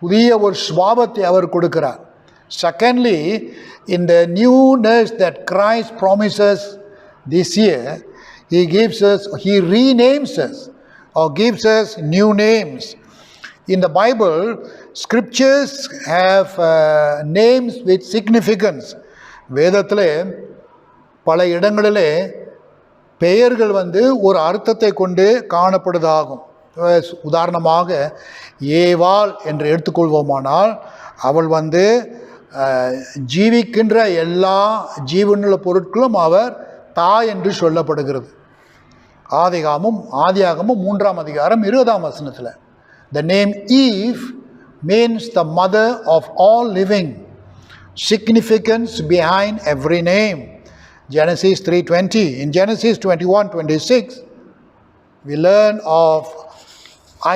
புதிய ஒரு சுபாவத்தை அவர் கொடுக்கிறார். Secondly, in the newness that Christ promises this year, he renames us or gives us new names. In the Bible, scriptures have names with significance. வேதத்திலே பல இடங்களிலே பெயர்கள் ஒரு அர்த்தத்தை கொண்டு காணப்படுவதாகும். உதாரணமாக ஏவாள் என்று எடுத்துக்கொள்வோமானால், அவள் ஜீவிக்கின்ற எல்லா ஜீவனுள்ள பொருட்களும் அவர் தாய் என்று சொல்லப்படுகிறது. ஆதியாகமம் 3ஆம் அதிகாரம் 20ஆம் வசனத்தில், the name Eve means the mother of all living. Significance behind every name. Genesis 3:20. In Genesis 21:26, we learn of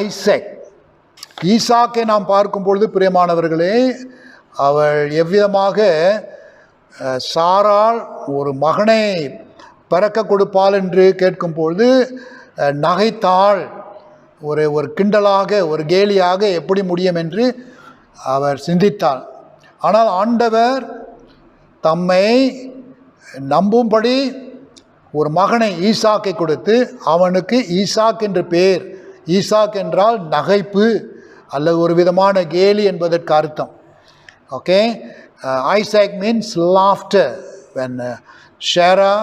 Isaac. ஈசாக்கை நாம் பார்க்கும் பொழுது பிரியமானவர்களே, அவள் எவ்விதமாக சாராள் ஒரு மகனை பிறக்க கொடுப்பாள் என்று கேட்கும் பொழுது நகைத்தாள். ஒரு கிண்டலாக, ஒரு கேலியாக எப்படி முடியும் என்று அவர் சிந்தித்தாள். ஆனால் ஆண்டவர் தம்மை நம்பும்படி ஒரு மகனை ஈசாக்கை கொடுத்து அவனுக்கு ஈசாக் என்று பெயர். ஈசாக் என்றால் நகைப்பு அல்லது ஒரு விதமான கேலி என்பதற்கு அர்த்தம். Okay, Isaac means laughter. When Sarah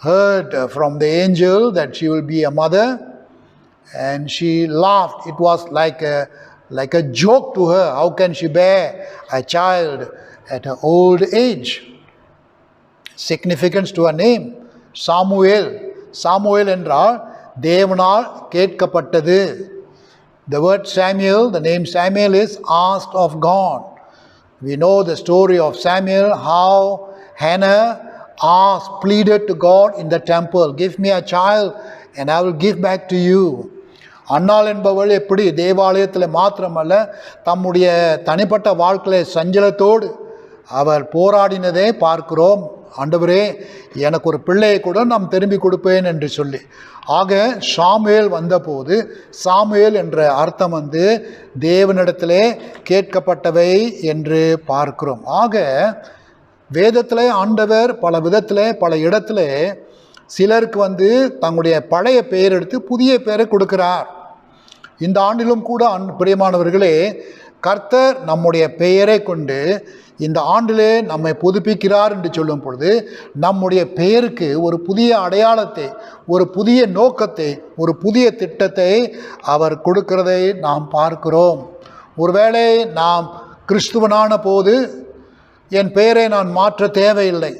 heard from the angel that she will be a mother, and she laughed. It was like a joke to her. How can she bear a child at an old age? Significance to her name. Samuel என்றால் தேவனால் கேட்கப்பட்டது. The word Samuel, the name Samuel is asked of God. We know the story of Samuel, how Hannah pleaded to God in the temple, give me a child and I will give back to you. அன்னாள் என்பவள் எப்படி தேவாலயத்தில் மாத்திரமல்ல, தம்முடைய தனிப்பட்ட வாழ்க்கையில சஞ்சலத்தோடு அவர் போராடினதை பார்க்கிறோம். ஆண்டவரே, எனக்கு ஒரு பிள்ளையை கூட நாம் திரும்பி கொடுப்பேன் என்று சொல்லி. ஆக சாமுவேல் வந்தபோது, சாமுவேல் என்ற அர்த்தம் தேவனிடத்திலே கேட்கப்பட்டவை என்று பார்க்கிறோம். ஆக வேதத்தில் ஆண்டவர் பல விதத்தில் பல இடத்துல சிலருக்கு தங்களுடைய பழைய பெயர் எடுத்து புதிய பெயரை கொடுக்கிறார். இந்த ஆண்டிலும் கூட பிரியமானவர்களே, கர்த்தர் நம்முடைய பெயரை கொண்டு இந்த ஆண்டிலே நம்மை புதுப்பிக்கிறார் என்று சொல்லும் பொழுது நம்முடைய பெயருக்கு ஒரு புதிய அடையாளத்தை, ஒரு புதிய நோக்கத்தை, ஒரு புதிய திட்டத்தை அவர் கொடுக்கிறதை நாம் பார்க்கிறோம். ஒருவேளை நாம் கிறிஸ்துவனான போது என் பெயரை நான் மாற்ற தேவையில்லை.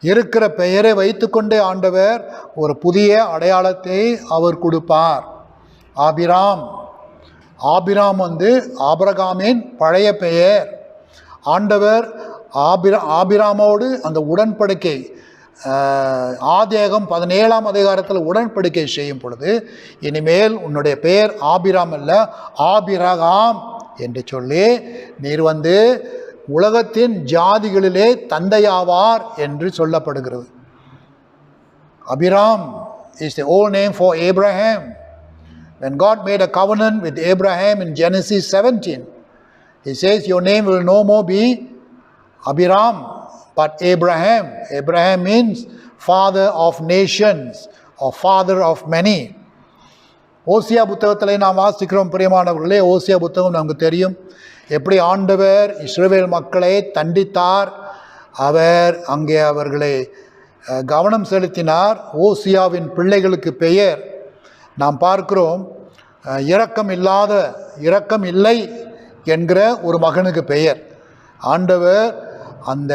இருக்கிற பெயரை வைத்துக்கொண்டே ஆண்டவர் ஒரு புதிய அடையாளத்தை அவர் கொடுப்பார். ஆபிராம் ஆபிரகாமின் பழைய பெயர். ஆண்டவர் ஆபிராமோடு அந்த உடன்படிக்கை ஆதியாகமம் 17ஆம் அதிகாரத்தில் உடன்படிக்கை செய்யும் பொழுது, இனிமேல் உன்னுடைய பெயர் ஆபிராம் அல்ல ஆபிரகாம் என்று சொல்லி நீர் உலகத்தின் ஜாதிகளிலே தந்தையாவார் என்று சொல்லப்படுகிறது. Abiram is the old name for Abraham. When God made a covenant with Abraham in Genesis 17, He says, your name will no more be Abiram, but Abraham. Abraham means father of nations or father of many. ஓசியா புத்தகத்தில் நாம் வாசிக்கிறோம் பிரியமானவர்களே. ஓசியா புத்தகம் நமக்கு தெரியும், எப்படி ஆண்டவர் இஸ்ரவேல் மக்களை தண்டித்தார், அவர் அங்கே அவர்களை கவனம் செலுத்தினார். ஓசியாவின் பிள்ளைகளுக்கு பெயர் நாம் பார்க்கிறோம், இரக்கம் இல்லை என்கிற ஒரு மகனுக்கு பெயர். ஆண்டவர் அந்த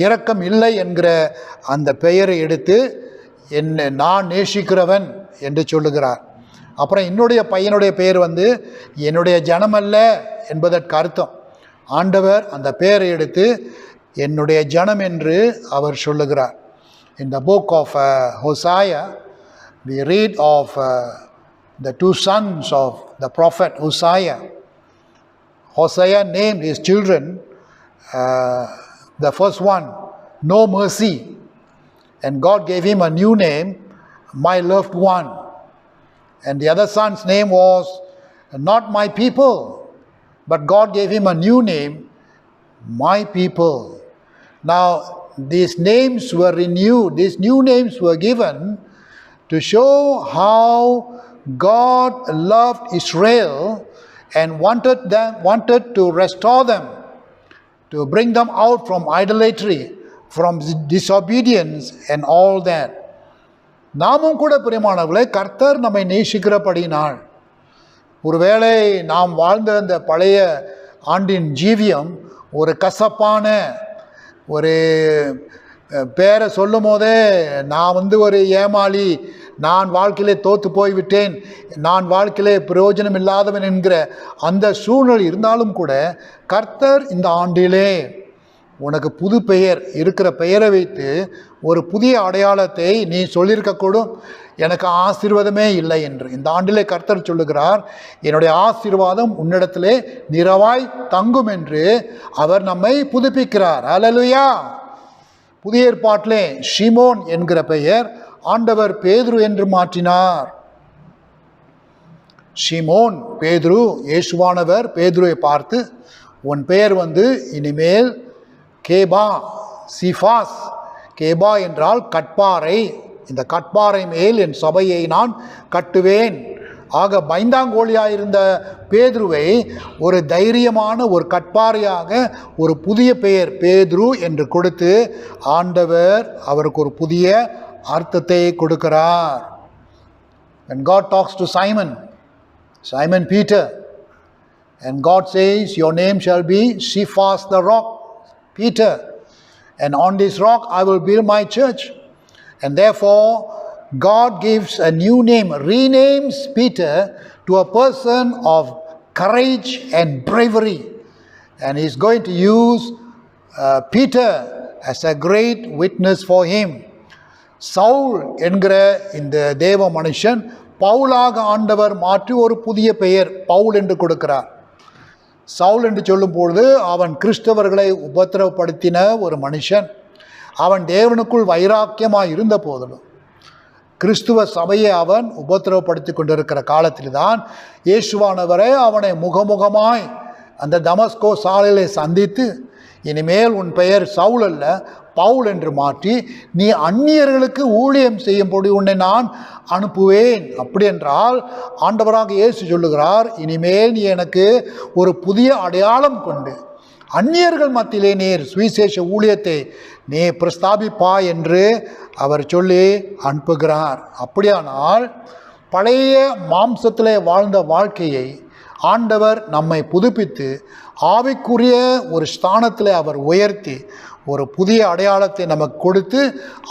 இரக்கம் இல்லை என்கிற அந்த பெயரை எடுத்து நான் நேசிக்கிறவன் என்று சொல்லுகிறார். அப்புறம் என்னுடைய பையனுடைய பெயர் என்னுடைய ஜனம் அல்ல என்பதற்கு அர்த்தம். ஆண்டவர் அந்த பெயரை எடுத்து என்னுடைய ஜனம் என்று அவர் சொல்லுகிறார். In the book of Hosea, we read of the two sons of the prophet Hosea. Hosea named his children, the first one, No Mercy, and God gave him a new name, My Loved One. And the other son's name was Not My People, but God gave him a new name, My People. Now, these names were renewed, these new names were given to show how God loved Israel and wanted to restore them, to bring them out from idolatry, from disobedience and all that. நாமும் கூட பிரியமானவர்களே, கர்த்தர் நம்மை நேசிக்கிறபடினால், ஒருவேளை நாம் வாழ்ந்த அந்த பழைய ஆண்டின் ஜீவியம் ஒரு கசப்பான ஒரு பேரை சொல்லும் போதே நான் ஒரு ஏமாளி, நான் வாழ்க்கையிலே தோற்று போய்விட்டேன், நான் வாழ்க்கையிலே பிரயோஜனம் இல்லாதவன் என்கிற அந்த சூழ்நிலை இருந்தாலும் கூட கர்த்தர் இந்த ஆண்டிலே உனக்கு புது பெயர், இருக்கிற பெயரை வைத்து ஒரு புதிய அடையாளத்தை நீ சொல்லியிருக்கக்கூடும், எனக்கு ஆசீர்வாதமே இல்லை என்று. இந்த ஆண்டிலே கர்த்தர் சொல்லுகிறார், என்னுடைய ஆசீர்வாதம் உன்னிடத்திலே நிறைவாய் தங்கும் என்று அவர் நம்மை புதுப்பிக்கிறார். அல்லேலூயா. புதிய ஏற்பாட்டிலே ஷிமோன் என்கிற பெயர் ஆண்டவர் பேதுரு என்று மாற்றினார். ஷிமோன் பேதுரு, இயேசுவானவர் பேதுருவை பார்த்து உன் பெயர் இனிமேல் கேபா சிஃபாஸ். கேபா என்றால் கட்பாறை, இந்த கட்பாறை மேல் என் சபையை நான் கட்டுவேன். ஆக பயந்தாங்கோழியாயிருந்த பேதுருவை ஒரு தைரியமான ஒரு கட்பாறையாக ஒரு புதிய பெயர் பேதுரு என்று கொடுத்து ஆண்டவர் அவருக்கு ஒரு புதிய அர்த்தத்தை கொடுக்கிறார். When God talks to Simon Peter, and God says, your name shall be Cephas the rock, Peter, and on this rock I will build my church. And therefore God gives a new name, renames Peter to a person of courage and bravery, and he's going to use Peter as a great witness for him. Saul என்கிற இந்த தேவ மனுஷன் பவுலாக ஆண்டவர் மாற்றி ஒரு புதிய பெயர் பவுல் என்று கொடுக்கிறார். சவுல் என்று சொல்லும்பொழுது அவன் கிறிஸ்தவர்களை உபத்திரவப்படுத்தின ஒரு மனுஷன். அவன் தேவனுக்குள் வைராக்கியமாக இருந்த போதிலும் கிறிஸ்துவ சபையை அவன் உபத்திரவப்படுத்தி கொண்டிருக்கிற காலத்தில்தான் இயேசுவானவரை அவனை முகமுகமாய் அந்த தமஸ்கோ சாலையிலே சந்தித்து, இனிமேல் உன் பெயர் சவுல் அல்ல பவுல் என்று மாற்றி நீ அந்நியர்களுக்கு ஊழியம் செய்யும்படி உன்னை நான் அனுப்புவேன். அப்படி என்றால் ஆண்டவராக இயேசு சொல்லுகிறார், இனிமேல் நீ எனக்கு ஒரு புதிய அடையாளம் கொண்டு அந்நியர்கள் மத்தியிலே நீர் சுவிசேஷ ஊழியத்தை நீ பிரஸ்தாபிப்பா என்று அவர் சொல்லி அனுப்புகிறார். அப்படியானால் பழைய மாம்சத்திலே வாழ்ந்த வாழ்க்கையை ஆண்டவர் நம்மை புதுப்பித்து ஆவிக்குரிய ஒரு ஸ்தானத்தில் அவர் உயர்த்தி ஒரு புதிய அடையாளத்தை நமக்கு கொடுத்து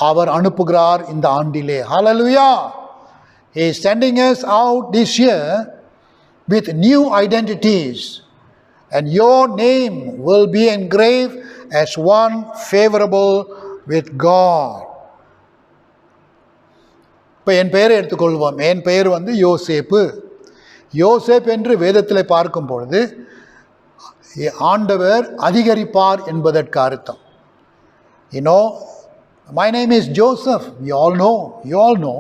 அவர் அனுப்புகிறார் இந்த ஆண்டிலே. ஹல்லேலூயா. He is sending us out this year with new identities, and your name will be engraved as one favorable with God. இப்போ என் பெயரை எடுத்துக்கொள்வோம். என் பெயர் யோசேப்பு. யோசேப் என்று வேதத்தில் பார்க்கும் பொழுது ஆண்டவர் அதிகரிப்பார் என்பதற்கு அர்த்தம். You know, my name is Joseph. You all know.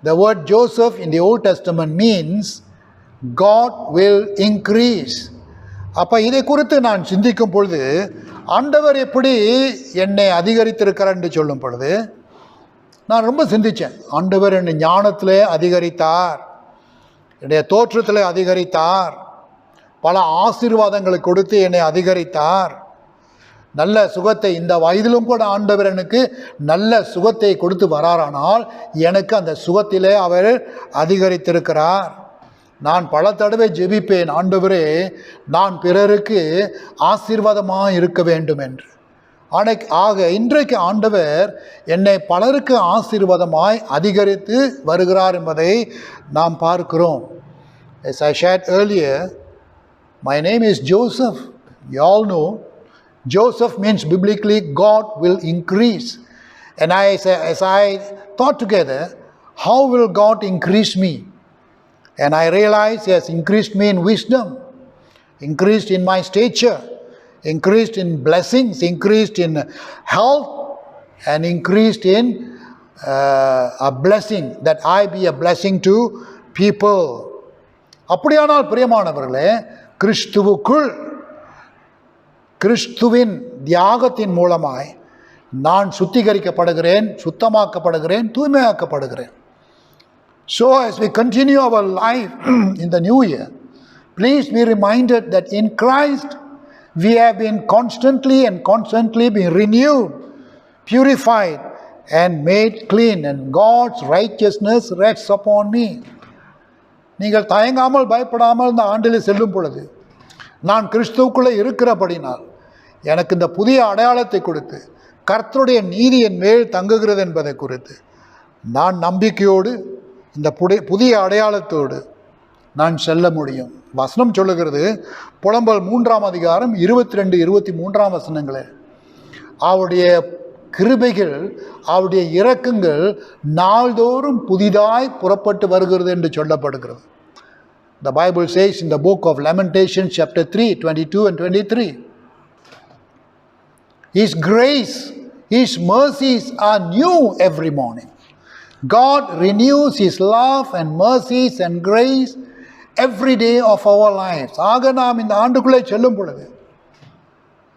The word Joseph in the Old Testament means God will increase. அப்போ இதை குறித்து நான் சிந்திக்கும் பொழுது ஆண்டவர் எப்படி என்னை அதிகரித்திருக்கிறார் என்று சொல்லும் பொழுது நான் ரொம்ப சிந்தித்தேன். ஆண்டவர் என்னை ஞானத்திலே அதிகரித்தார், என்னுடைய தோற்றத்தில் அதிகரித்தார், பல ஆசீர்வாதங்களை கொடுத்து என்னை அதிகரித்தார், நல்ல சுகத்தை இந்த வயதிலும் கூட ஆண்டவர் எனக்கு நல்ல சுகத்தை கொடுத்து வராரானால் எனக்கு அந்த சுகத்திலே அவர் அதிகரித்திருக்கிறார். நான் பல தடவை ஜெபிப்பேன், ஆண்டவரே நான் பிறருக்கு ஆசீர்வாதமாக இருக்க வேண்டும் என்று. ஆக இன்றைக்கு ஆண்டவர் என்னை பலருக்கு ஆசீர்வாதமாய் அதிகரித்து வருகிறார் என்பதை நாம் பார்க்கிறோம். As I shared earlier, my name is Joseph. You all know Joseph means biblically God will increase. And as I thought together, how will God increase me? And I realized He has increased me in wisdom, increased in my stature, increased in blessings, increased in health, and increased in a blessing, that I be a blessing to people. அப்படியானால் பிரியமானவர்களே, கிறிஸ்துவின் தியாகத்தின் மூலமாய் நான் சுத்திகரிக்கப்படுகிறேன், சுத்தமாக்கப்படுகிறேன், தூய்மையாக்கப்படுகிறேன். So as we continue our life in the new year, please be reminded that in Christ we have been constantly been renewed, purified and made clean, and God's righteousness rests upon me. நீங்கள் தயங்காமல் பயப்படாமல் இந்த ஆண்டில் செல்லும் பொழுது நான் கிறிஸ்துவுக்குள்ளே இருக்கிறபடினால் எனக்கு இந்த புதிய அடையாளத்தை கொடுத்து கர்த்தருடைய நீதி என் மேல் தங்குகிறது என்பதை குறித்து நான் நம்பிக்கையோடு இந்த புதிய அடையாளத்தோடு நான் செல்ல முடியும். வசனம் சொல்லுகிறது, புலம்பல் 3ஆம் அதிகாரம் 22-23 வசனங்களே, அவருடைய கிருபைகள் அவருடைய இரக்கங்கள் நாள்தோறும் புதிதாய் புறப்பட்டு வருகிறது என்று சொல்லப்படுகிறது. The Bible says in the book of Lamentations chapter 3:22 and 23, His grace, His mercies are new every morning. God renews His love and mercies and grace every day of our lives. ஆக நாம் இந்த ஆண்டுக்குள்ளே செல்லும் பொழுது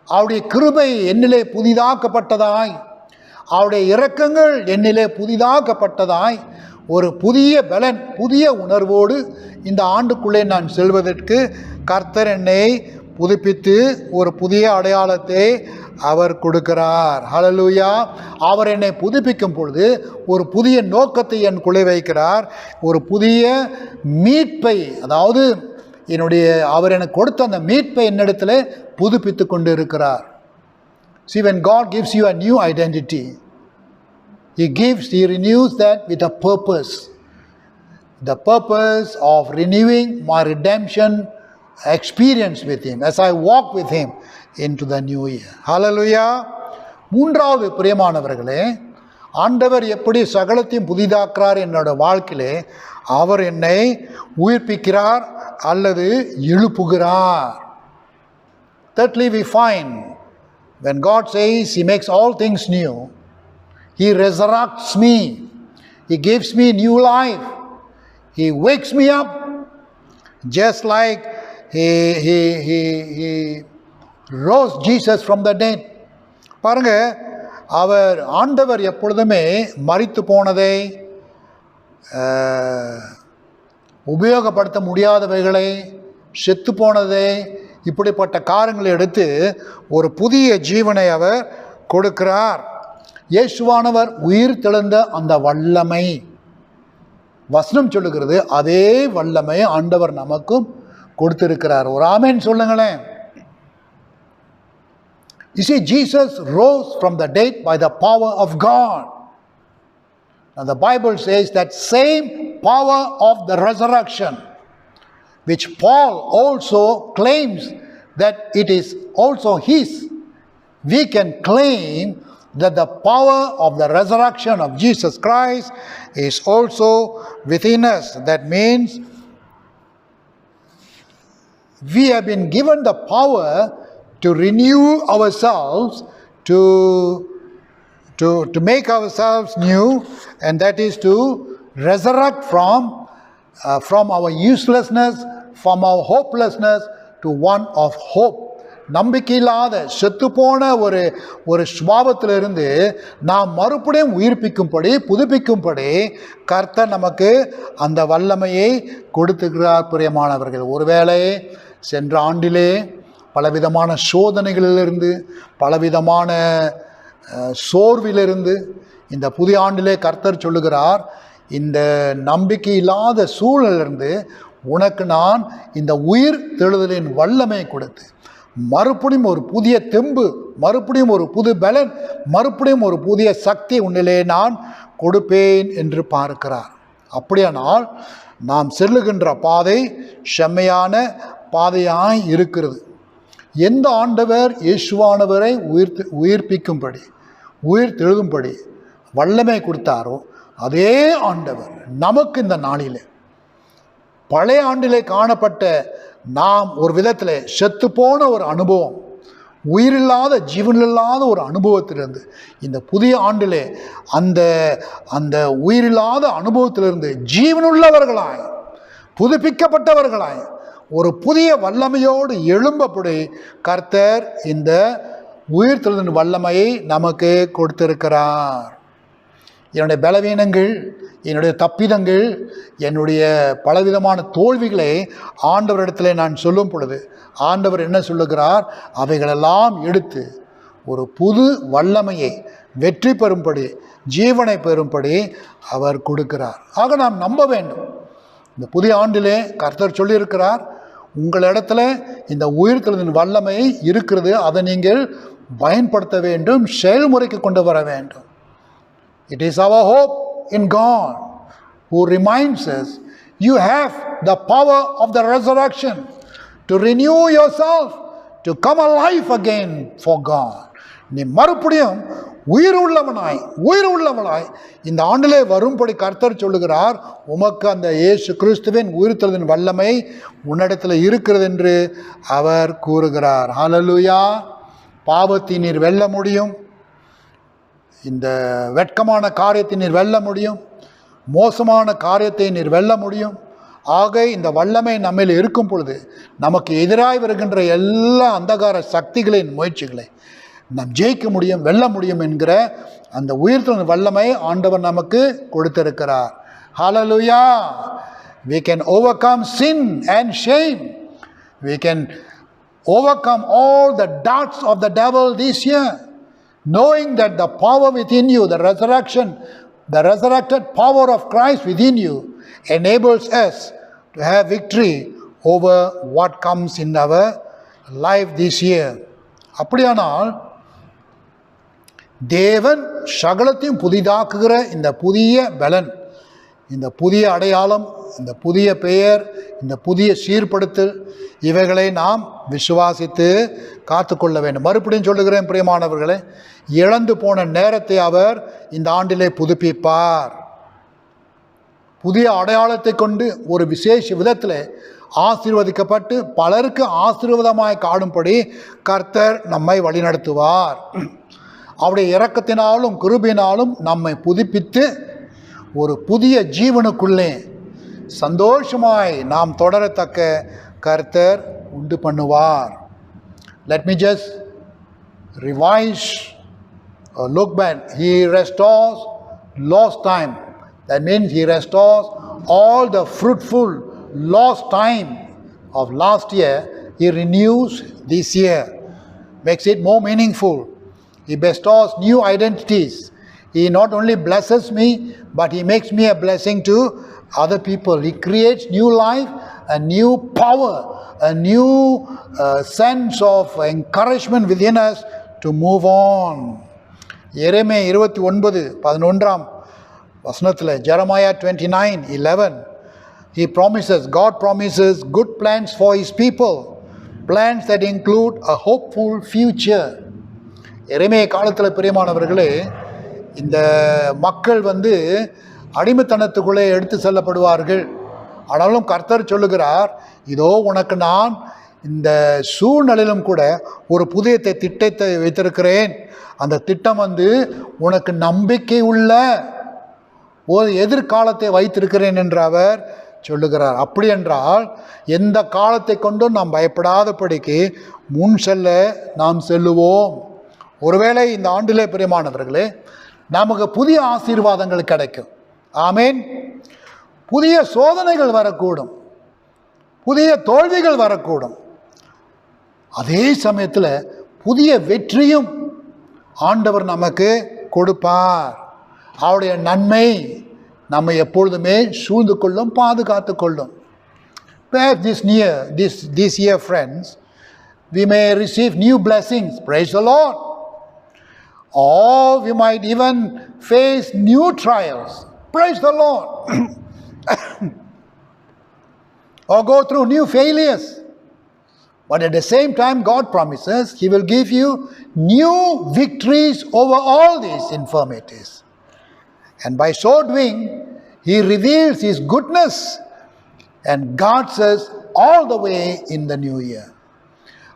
அவருடைய கிருபை என்னிலே புதிதாக்கப்பட்டதாய், அவருடைய இரக்கங்கள் என்னிலே புதிதாக்கப்பட்டதாய், ஒரு புதிய பலன், புதிய உணர்வோடு இந்த ஆண்டுக்குள்ளே நான் செல்வதற்கு கர்த்தர் என்னை புதுப்பித்து ஒரு புதிய அடையாளத்தை அவர் கொடுக்கிறார். ஹல்லேலூயா. அவர் என்னை புதுப்பிக்கும் பொழுது ஒரு புதிய நோக்கத்தை எனக்குள்ளே வைக்கிறார், ஒரு புதிய மீட்பை, அதாவது அவர் எனக்கு கொடுத்த அந்த மீட்பை என்னிடத்தில் புதுப்பித்து கொண்டு இருக்கிறார். See, when God gives you a new identity, He renews that with a purpose. The purpose of renewing my redemption experience with Him as I walk with Him into the new year. Hallelujah. மூன்றாவது பிரியமானவர்களே, ஆண்டவர் எப்படி சகலத்தையும் புதிதாக்குறார் என்னோட வாழ்க்கையிலே, அவர் என்னை உயிர்ப்பிக்கிறார் அல்லது எழுப்புகிறார். Thirdly, we find when God says He makes all things new, He resurrects me, He gives me new life, He wakes me up, just like He rose Jesus from the dead. பாருங்க, ஆண்டவர் எப்பொழுதுமே மரித்து போனதை, உபயோகப்படுத்த முடியாதவைகளை, செத்து போனதை, இப்படிப்பட்ட காரியங்களை எடுத்து ஒரு புதிய ஜீவனை அவர் கொடுக்கிறார். இயேசுவானவர் உயிர் தெழுந்த அந்த வல்லமை, வசனம் சொல்லுகிறது, அதே வல்லமை ஆண்டவர் நமக்கும் கொடுத்திருக்கிறார். ஒரு ஆமென் சொல்லுங்களேன். You see, Jesus rose from the dead by the power of God. Now the Bible says that same power of the resurrection, which Paul also claims that it is also his, we can claim that the power of the resurrection of Jesus Christ is also within us. That means we have been given the power to renew ourselves, to make ourselves new, and that is to resurrect from our uselessness, from our hopelessness to one of hope. நம்பிக்கையில்லாத செத்துப்போன ஒரு சுபாவத்திலிருந்து நாம் மறுபடியும் உயிர்ப்பிக்கும்படி, புதுப்பிக்கும்படி கர்த்தர் நமக்கு அந்த வல்லமையை கொடுத்துக்கிறார். பிரியமானவர்கள், ஒருவேளை சென்ற ஆண்டிலே பலவிதமான சோதனைகளிலிருந்து, பலவிதமான சோர்விலிருந்து இந்த புதிய ஆண்டிலே கர்த்தர் சொல்லுகிறார், இந்த நம்பிக்கை இல்லாத சூழலிலிருந்து உனக்கு நான் இந்த உயிர் தெழுதலின் வல்லமை கொடுத்து மறுபடியும் ஒரு புதிய தெம்பு, மறுபடியும் ஒரு புது பலன், மறுபடியும் ஒரு புதிய சக்தி உன்னிலே நான் கொடுப்பேன் என்று பார்க்கிறார். அப்படியானால் நாம் செல்லுகின்ற பாதை செம்மையான பாதையாய் இருக்கிறது. எந்த ஆண்டவர் இயேசுவானவரை உயிர்ப்பிக்கும்படி, உயிர் தெழுகும்படி வல்லமை கொடுத்தாரோ அதே ஆண்டவர் நமக்கு இந்த நாளிலே, பழைய ஆண்டிலே காணப்பட்ட நாம் ஒரு விதத்தில் செத்துப்போன ஒரு அனுபவம், உயிரில்லாத ஜீவனில்லாத ஒரு அனுபவத்திலிருந்து இந்த புதிய ஆண்டிலே அந்த உயிரில்லாத அனுபவத்திலிருந்து ஜீவனுள்ளவர்களாய், புதுப்பிக்கப்பட்டவர்களாய், ஒரு புதிய வல்லமையோடு எழும்பப்படி கர்த்தர் இந்த உயிர் தெழுதலின் வல்லமையை நமக்கு கொடுத்திருக்கிறார். என்னுடைய பலவீனங்கள், என்னுடைய தப்பிதங்கள், என்னுடைய பலவிதமான தோல்விகளை ஆண்டவரிடத்தில் நான் சொல்லும் பொழுது ஆண்டவர் என்ன சொல்லுகிறார்? அவைகளெல்லாம் எடுத்து ஒரு புது வல்லமையை வெற்றி பெறும்படி, ஜீவனை பெறும்படி அவர் கொடுக்கிறார். ஆக நாம் நம்ப வேண்டும். இந்த புதிய ஆண்டிலே கர்த்தர் சொல்லியிருக்கிறார், உங்களிடத்துல இந்த உயிர் தெழுதலின் வல்லமை இருக்கிறது, அதை நீங்கள் பயன்படுத்த வேண்டும், செயல்முறைக்கு கொண்டு வர வேண்டும். It is our hope in God who reminds us, you have the power of the resurrection to renew yourself, to come alive again for God. நீ மறுபடியும் உயிர் உள்ளவனாய் இந்த ஆண்டிலே வரும்படி கர்த்தர் சொல்லுகிறார். உமக்கு அந்த இயேசு கிறிஸ்துவின் உயிர்த்தெழுதலின் வல்லமை உன்னிடத்தில் இருக்கிறது என்று அவர் கூறுகிறார். ஹல்லேலூயா. பாவத்தை நீர் வெல்ல முடியும், இந்த வெட்கமான காரியத்தை நீர் வெல்ல முடியும், மோசமான காரியத்தை நீர் வெல்ல முடியும். ஆக இந்த வல்லமை நம்மில் இருக்கும் பொழுது நமக்கு எதிராக வருகின்ற எல்லா அந்தகார சக்திகளின் முயற்சிகளை நாம் ஜெயிக்க முடியும், வெல்ல முடியும் என்கிற அந்த உயிர்த்தெழுதலின் வல்லமை ஆண்டவர் நமக்கு கொடுத்திருக்கிறார். ஹல்லேலூயா. We can overcome sin and shame. We can overcome all the darts of the devil this year, knowing that the power within you, the resurrected power of Christ within you enables us to have victory over what comes in our life this year. அப்படியானால் தேவன் சகலத்தையும் புதிதாக்குகிற இந்த புதிய பலன், இந்த புதிய அடையாளம், இந்த புதிய பெயர், இந்த புதிய சீர்படுத்தல், இவைகளை நாம் விசுவாசித்து காத்துக்கொள்ள வேண்டும். மறுபடியும் சொல்லுகிறேன் பிரியமானவர்களே, இழந்து போன நேரத்தை அவர் இந்த ஆண்டிலே புதுப்பிப்பார். புதிய அடையாளத்தை கொண்டு ஒரு விசேஷ விதத்தில் ஆசீர்வதிக்கப்பட்டு பலருக்கு ஆசீர்வாதமாய் காணும்படி கர்த்தர் நம்மை வழிநடத்துவார். அவருடைய இரக்கத்தினாலும் கிருபையினாலும் நம்மை புதுப்பித்து ஒரு புதிய ஜீவனுக்குள்ளே சந்தோஷமாய் நாம் தொடரத்தக்க கர்த்தர் உண்டு பண்ணுவார். Let me just revise or look back. He restores lost time. That means He restores all the fruitful lost time of last year. He renews this year, makes it more meaningful. He bestows new identities. He not only blesses me, but He makes me a blessing to other people. He creates new life, a new power, a new sense of encouragement within us to move on. எரேமியா 29:11 வசனத்தில், Jeremiah 29:11, God promises good plans for His people, plans that include a hopeful future. எரேமியா காலத்தில் பிரியமானவர்களே, இந்த மக்கள் அடிமைத்தனத்துக்குள்ளே எடுத்து செல்லப்படுவார்கள். ஆனாலும் கர்த்தர் சொல்லுகிறார், இதோ உனக்கு நான் இந்த சூழ்நிலையிலும் கூட ஒரு புதிய திட்டத்தை வைத்திருக்கிறேன். அந்த திட்டம் உனக்கு நம்பிக்கை உள்ள ஒரு எதிர்காலத்தை வைத்திருக்கிறேன் என்று அவர் சொல்லுகிறார். அப்படி என்றால் எந்த காலத்தை கொண்டும் நாம் பயப்படாதபடிக்கு முன் செல்ல நாம் செல்லுவோம். ஒருவேளை இந்த ஆண்டிலே பிரியமானவர்களே நமக்கு புதிய ஆசீர்வாதங்கள் கிடைக்கும். ஆமேன். புதிய சோதனைகள் வரக்கூடும், புதிய தோல்விகள் வரக்கூடும். அதே சமயத்தில் புதிய வெற்றியும் ஆண்டவர் நமக்கு கொடுப்பார். அவருடைய நன்மை நம்மை எப்பொழுதுமே சூழ்ந்து கொள்ளும், பாதுகாத்து கொள்ளும். Perhaps this year, friends, we may receive new blessings, praise the Lord. Or we might even face new trials, praise the Lord. Or go through new failures. But at the same time, God promises He will give you new victories over all these infirmities. And by so doing, He reveals His goodness and guards us all the way in the new year.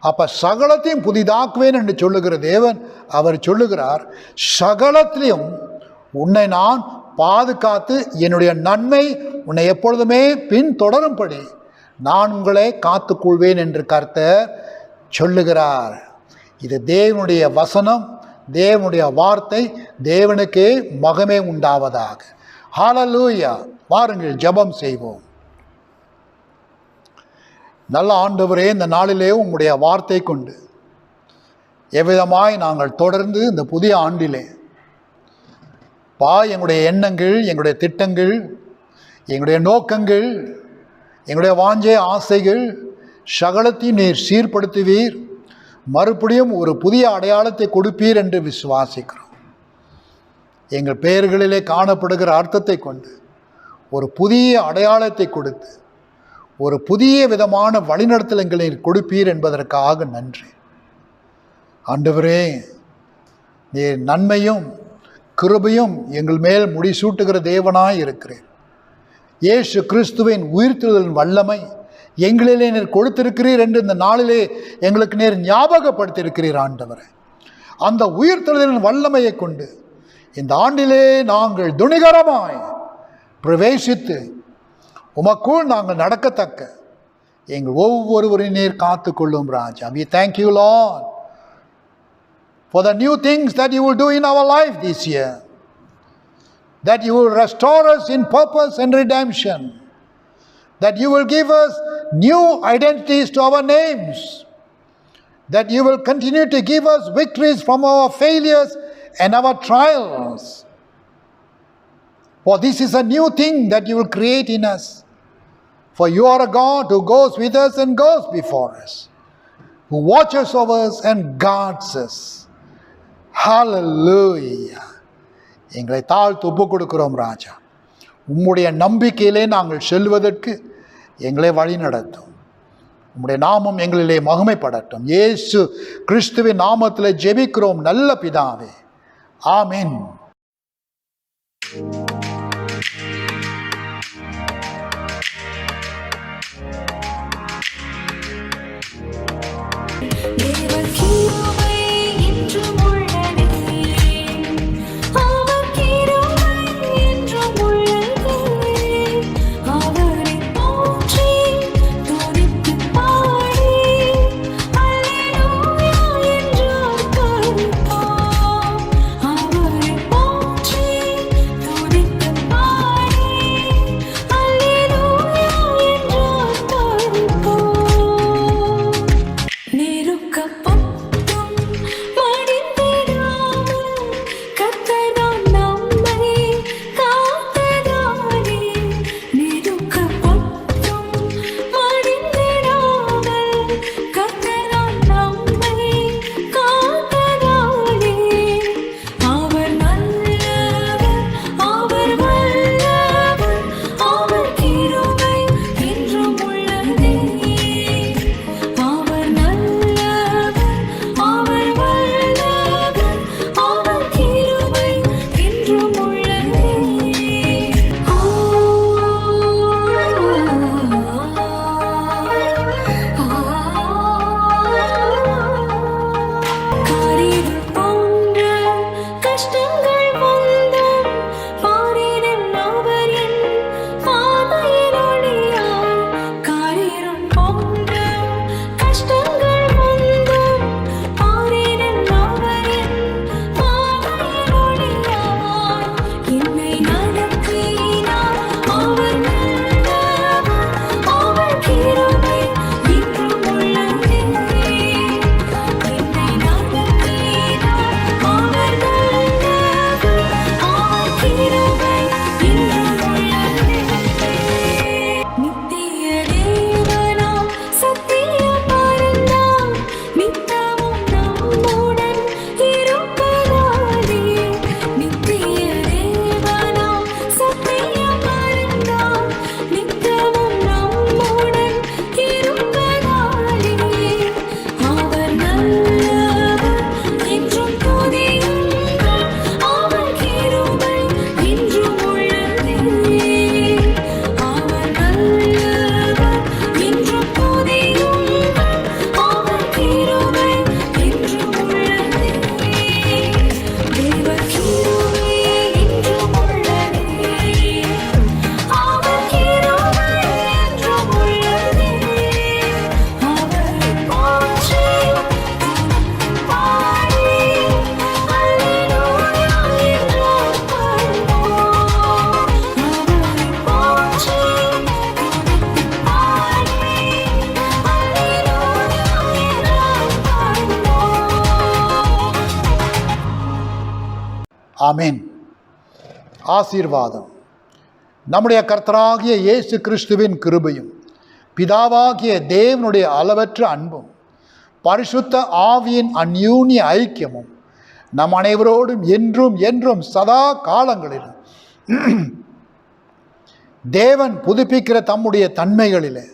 அப்போ சகலத்தையும் புதிதாக்குவேன் என்று சொல்லுகிற தேவன் அவர் சொல்லுகிறார், சகலத்திலையும் உன்னை நான் பாதுகாத்து என்னுடைய நன்மை உன்னை எப்பொழுதுமே பின்தொடரும்படி நான் உங்களை காத்துக்கொள்வேன் என்று கர்த்தர் சொல்லுகிறார். இது தேவனுடைய வசனம், தேவனுடைய வார்த்தை. தேவனுக்கே மகிமை உண்டாவதாக. ஹல்லேலூயா. வாருங்கள் ஜெபம் செய்வோம். நல்ல ஆண்டவரே, இந்த நாளிலே உம்முடைய வார்த்தை கொண்டு எவ்விதமாய் நாங்கள் தொடர்ந்து இந்த புதிய ஆண்டிலே எங்களுடைய எண்ணங்கள், எங்களுடைய திட்டங்கள், எங்களுடைய நோக்கங்கள், எங்களுடைய வாஞ்சை ஆசைகள் சகலத்தையும் நீர் சீர்படுத்துவீர், மறுபடியும் ஒரு புதிய அடையாளத்தை கொடுப்பீர் என்று விசுவாசிக்கிறோம். எங்கள் பெயர்களிலே காணப்படுகிற அர்த்தத்தை கொண்டு ஒரு புதிய அடையாளத்தை கொடுத்து ஒரு புதிய விதமான வழிநடத்தல் எங்களை கொடுப்பீர் என்பதற்காக நன்றி. ஆண்டவரே, நீர் நன்மையும் கிருபையும் எங்கள் மேல் முடிசூட்டுகிற தேவனாய் இருக்கிறேன். இயேசு கிறிஸ்துவின் உயிர்த்தெழுதலின் வல்லமை எங்களிலே நீர் கொடுத்திருக்கிறீர் என்று இந்த நாளிலே எங்களுக்கு நீர் ஞாபகப்படுத்தியிருக்கிறீர். ஆண்டவரே, அந்த உயிர்த்தெழுதலின் வல்லமையை கொண்டு இந்த ஆண்டிலே நாங்கள் துணிகரமாய் பிரவேசித்து உமக்குள் நாங்கள் நடக்கத்தக்க எங்கள் ஒவ்வொருவரையும் நீர் காத்து கொள்ளும் ராஜா. We thank you, Lord, for the new things that you will do in our life this year, that you will restore us in purpose and redemption, that you will give us new identities to our names, that you will continue to give us victories from our failures and our trials. For this is a new thing that you will create in us. For you are a God who goes with us and goes before us, who watches over us and guards us. Hallelujah. எங்களை தாழ்த்து ஒப்பு கொடுக்கிறோம் ராஜா. உம்முடைய நம்பிக்கையிலே நாங்கள் செல்வதற்கு எங்களை வழி நடத்தும். உம்முடைய நாமம் எங்களிலே மகிமைப்படட்டும். இயேசு கிறிஸ்துவின் நாமத்தில் ஜெபிக்கிறோம் நல்ல பிதாவே. ஆமென். Hallelujah. ஆமென். ஆசீர்வாதம். நம்முடைய கர்த்தராகிய இயேசு கிறிஸ்துவின் கிருபையும் பிதாவாகிய தேவனுடைய அளவற்ற அன்பும் பரிசுத்த ஆவியின் அந்யூன்ய ஐக்கியமும் நம் அனைவரோடும் என்றும் என்றும் சதா காலங்களிலும் தேவன் புதுப்பிக்கிற தம்முடைய தன்மைகளிலே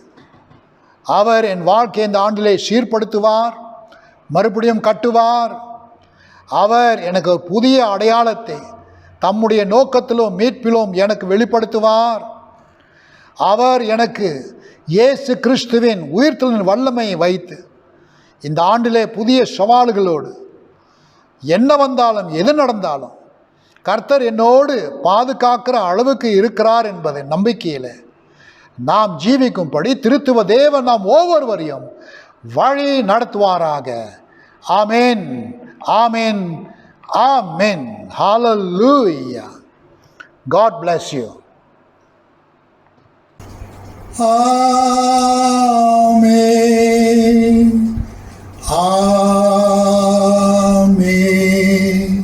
அவர் என் வாழ்க்கை இந்த ஆண்டிலே சீர்படுத்துவார், மறுபடியும் கட்டுவார். அவர் எனக்கு புதிய அடையாளத்தை தம்முடைய நோக்கத்திலும் மீட்பிலும் எனக்கு வெளிப்படுத்துவார். அவர் எனக்கு இயேசு கிறிஸ்துவின் உயிர்த்தெழுதலின் வல்லமையை வைத்து இந்த ஆண்டிலே புதிய சவால்களோடு என்ன வந்தாலும் எது நடந்தாலும் கர்த்தர் என்னோடு பாதுகாக்கிற அளவுக்கு இருக்கிறார் என்பதை நம்பிக்கையில் நாம் ஜீவிக்கும்படி திருத்துவ தேவன் நாம் ஒவ்வொருவரையும் வழி நடத்துவாராக. ஆமென், ஆமென், ஆமென். ஹல்லேலூயா. God bless you. ஆமென், ஆமென்,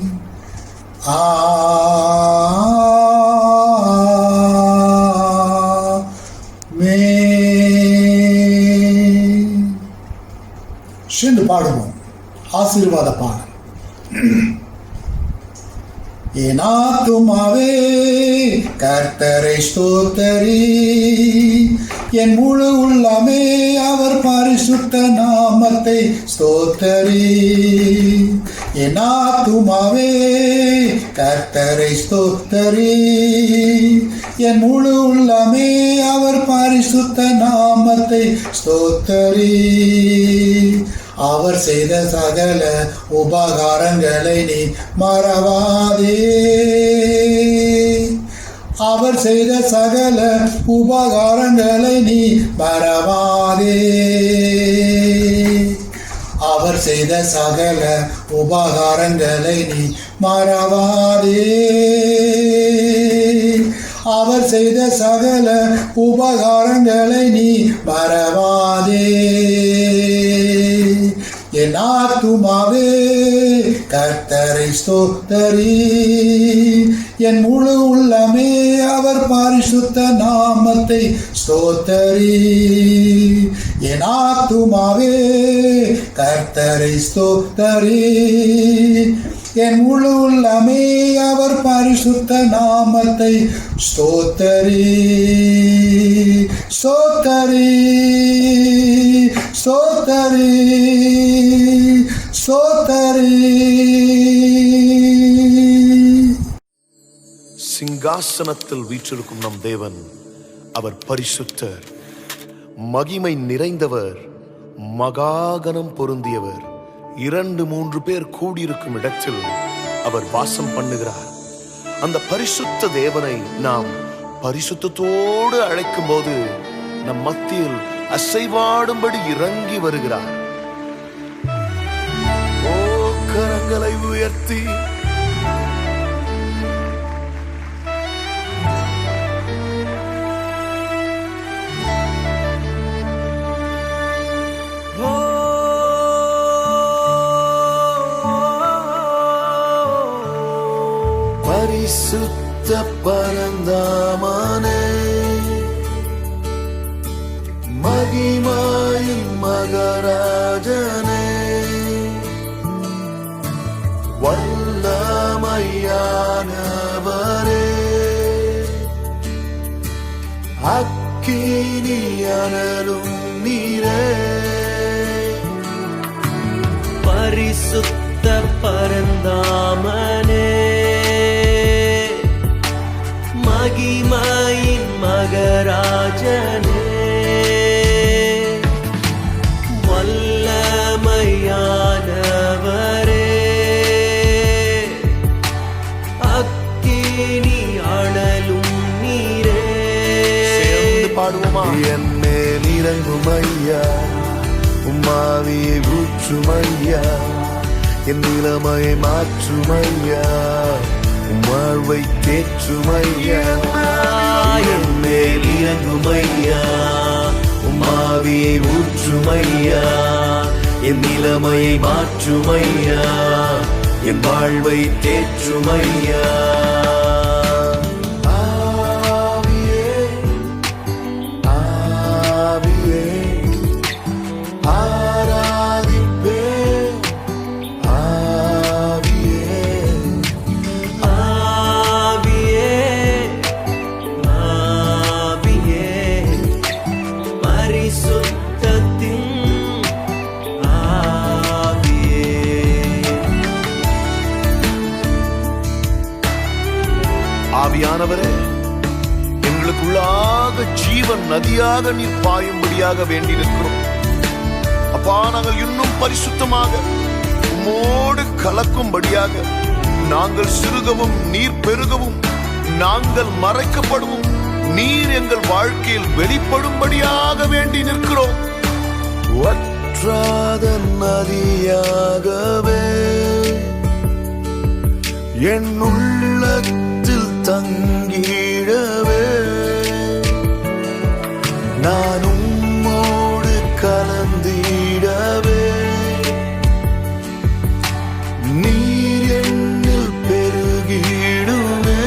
ஆமென். சேர்ந்து பாடுவோம் ஆசீர்வாத பாடல். என் ஆத்துமாவே கர்த்தரை ஸ்தோத்தரி, என் முழு உள்ளமே அவர் பரிசுத்த நாமத்தை ஸ்தோத்தரி. என் ஆத்துமாவே கர்த்தரை ஸ்தோத்தரி, என் முழு உள்ளமே அவர் பரிசுத்த நாமத்தை ஸ்தோத்தரி. அவர் செய்த சகல உபகாரங்களை நீ மறவாதே. அவர் செய்த சகல உபகாரங்களை நீ மறவாதே. அவர் செய்த சகல உபகாரங்களை நீ மறவாதே. அவர் செய்த சகல உபகாரங்களை நீ மறவாதே. என் ஆத்துமாவே கர்த்தரை ஸ்தோத்தரி, என் முழு உள்ளமே அவர் பரிசுத்த நாமத்தை ஸ்தோத்தரி. என் ஆத்துமாவே கர்த்தரை ஸ்தோத்தரி, என் முழு உள்ளமே அவர் பரிசுத்த நாமத்தை ஸ்தோத்தரி. ஸ்தோத்தரி, ஸ்தோத்தரி, ஸ்தோத்தரி. சிங்காசனத்தில் வீற்றிருக்கும் நம் தேவன் அவர் பரிசுத்தர், மகிமை நிறைந்தவர், மகாகணம் பொருந்தியவர். 2-3 பேர் கூடியிருக்கும் இடத்தில் அவர் வாசம் பண்ணுகிறார். அந்த பரிசுத்த தேவனை நாம் பரிசுத்தத்தோடு அழைக்கும் போது நம் மத்தியில் அசைவாடும்படி இறங்கி வருகிறார். ஓ, கரங்களை உயர்த்தி பரிசுத்த பரந்தாமனே, மகிமாயின் மகராஜனே, வல்லமையானவரே, அக்கினி அனலும் நீரே. பரிசுத்த பரந்தாமனே, மகிமையின் மகராஜனே, வல்லமையானவரே, அக்கினி அனலும் நீரே. சேர்ந்து பாடுவோமா? என் மேல் இறங்கும் ஐயா, உம்மாவியை ஊற்றுமையா, என் நிலைமையை மாற்றுமையா, உம்மாழ்வை தேற்றுமையா. என் மேல் இறங்குமையா, உம்மாவியை ஊற்றுமையா, என் நிலைமையை மாற்றுமையா, என் வாழ்வை தேற்றுமையா. ஆவியே ஆவியே ஆராதிப்பே ஆவியே ஆவியே ஆவியே பரிசுத்தத்தின் ஆவியே. ஆவியானவரே, எங்களுக்குள்ளாக ஜீவன் நதியாக நீர் பாயும்படியாக வேண்டி நிற்கிறோம். அப்பா, நாங்கள் இன்னும் பரிசுத்தமாக உம்மோடு கலக்கும்படியாக, நாங்கள் சிறுகவும் நீர் பெருகவும், நாங்கள் மறைக்கப்படவும் நீர் எங்கள் வாழ்க்கையில் வெளிப்படும்படியாக வேண்டி நிற்கிறோம். வற்றாத நதியாகவே என் உள்ளத்தில் தங்கிடவே, நான் உம்மோடு கலந்திடவே, நீர் என்னில் பெருகிடுமே.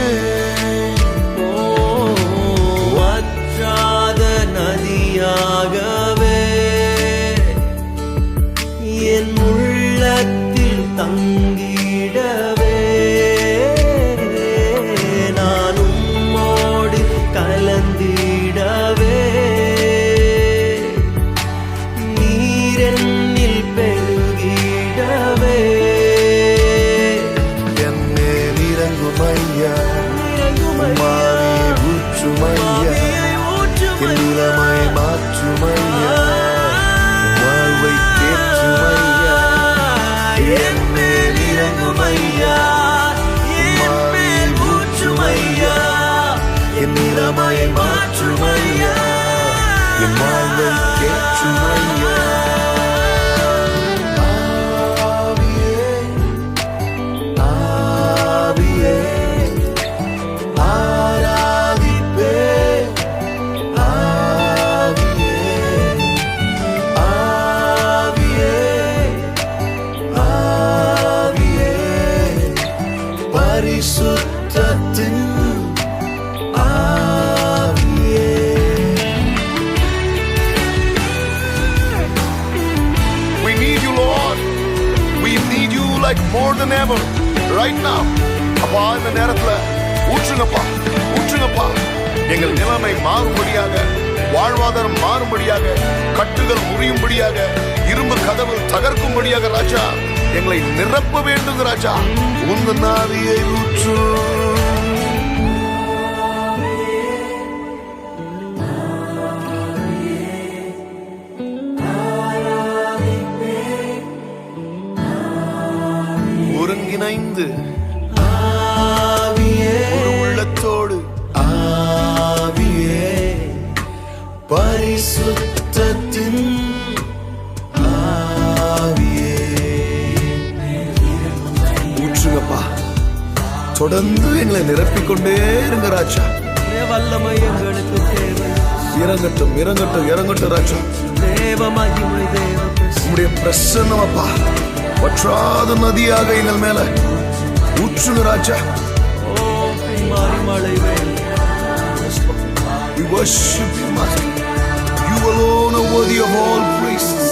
வற்றாத நதியாகவே என் உள்ளத்தில் தங்கிடவே, நான் உம்மோடு கலந்திடவே, நீர் என்னில் பெருகிடவே. என் மேல் இறங்கும் ஐயா, உம்மாவியை ஊற்றும் ஐயா, என் நிலைமை மாற்றும் ஐயா, வாழ்வை தேற்றும் ஐயா. என் மேல் இறங்கும் ஐயா, உம்மாவியை ஊற்றும் ஐயா, என் நிலைமை மாற்றும் ஐயா, என் வாழ்வை தேற்றும் ஐயா. ஆவியே ஆவியே ஆராதிப்பே ஆவியே ஆவியே ஆவியே பரிசுத்தத்தின் ஆவியே. We need you, Lord. We need you like more than ever right now. அப்பா, இந்த நேரத்துல ஊற்றுங்கப்பா, ஊற்றுங்கப்பா. எங்கள் நிலைமை மாறும்படியாக, வாழ்வாதாரம் மாறும்படியாக, கட்டுகள் முறியும்படியாக, இரும்பு கதவு தகர்க்கும்படியாக ராஜா எங்களை நிரப்ப வேண்டும் ராஜா. உந்த நாவியை ஊற்று. ஒருங்கிணைந்து ஆவியே ஒரு உள்ளத்தோடு ஆவியே பரிசுத்தத்தின் ஆவியே. ஊற்றுங்கப்பா, தொடர்ந்து எங்களை நிரப்பிக்கொண்டே இருங்க ராஜா. வல்லமை எங்களுக்கு தேவை. இறங்கட்டும் இறங்கட்டும் இறங்கட்டும் ராஜா. தேவ மகிமை தேவ உம்முடைய பிரசன்னம் அப்பா வற்றாத நதியாக எங்கள் மேல ஊற்றுங்க ராஜா. மாறி மழை வேலை. We worship you, Master. You alone are worthy of all praises.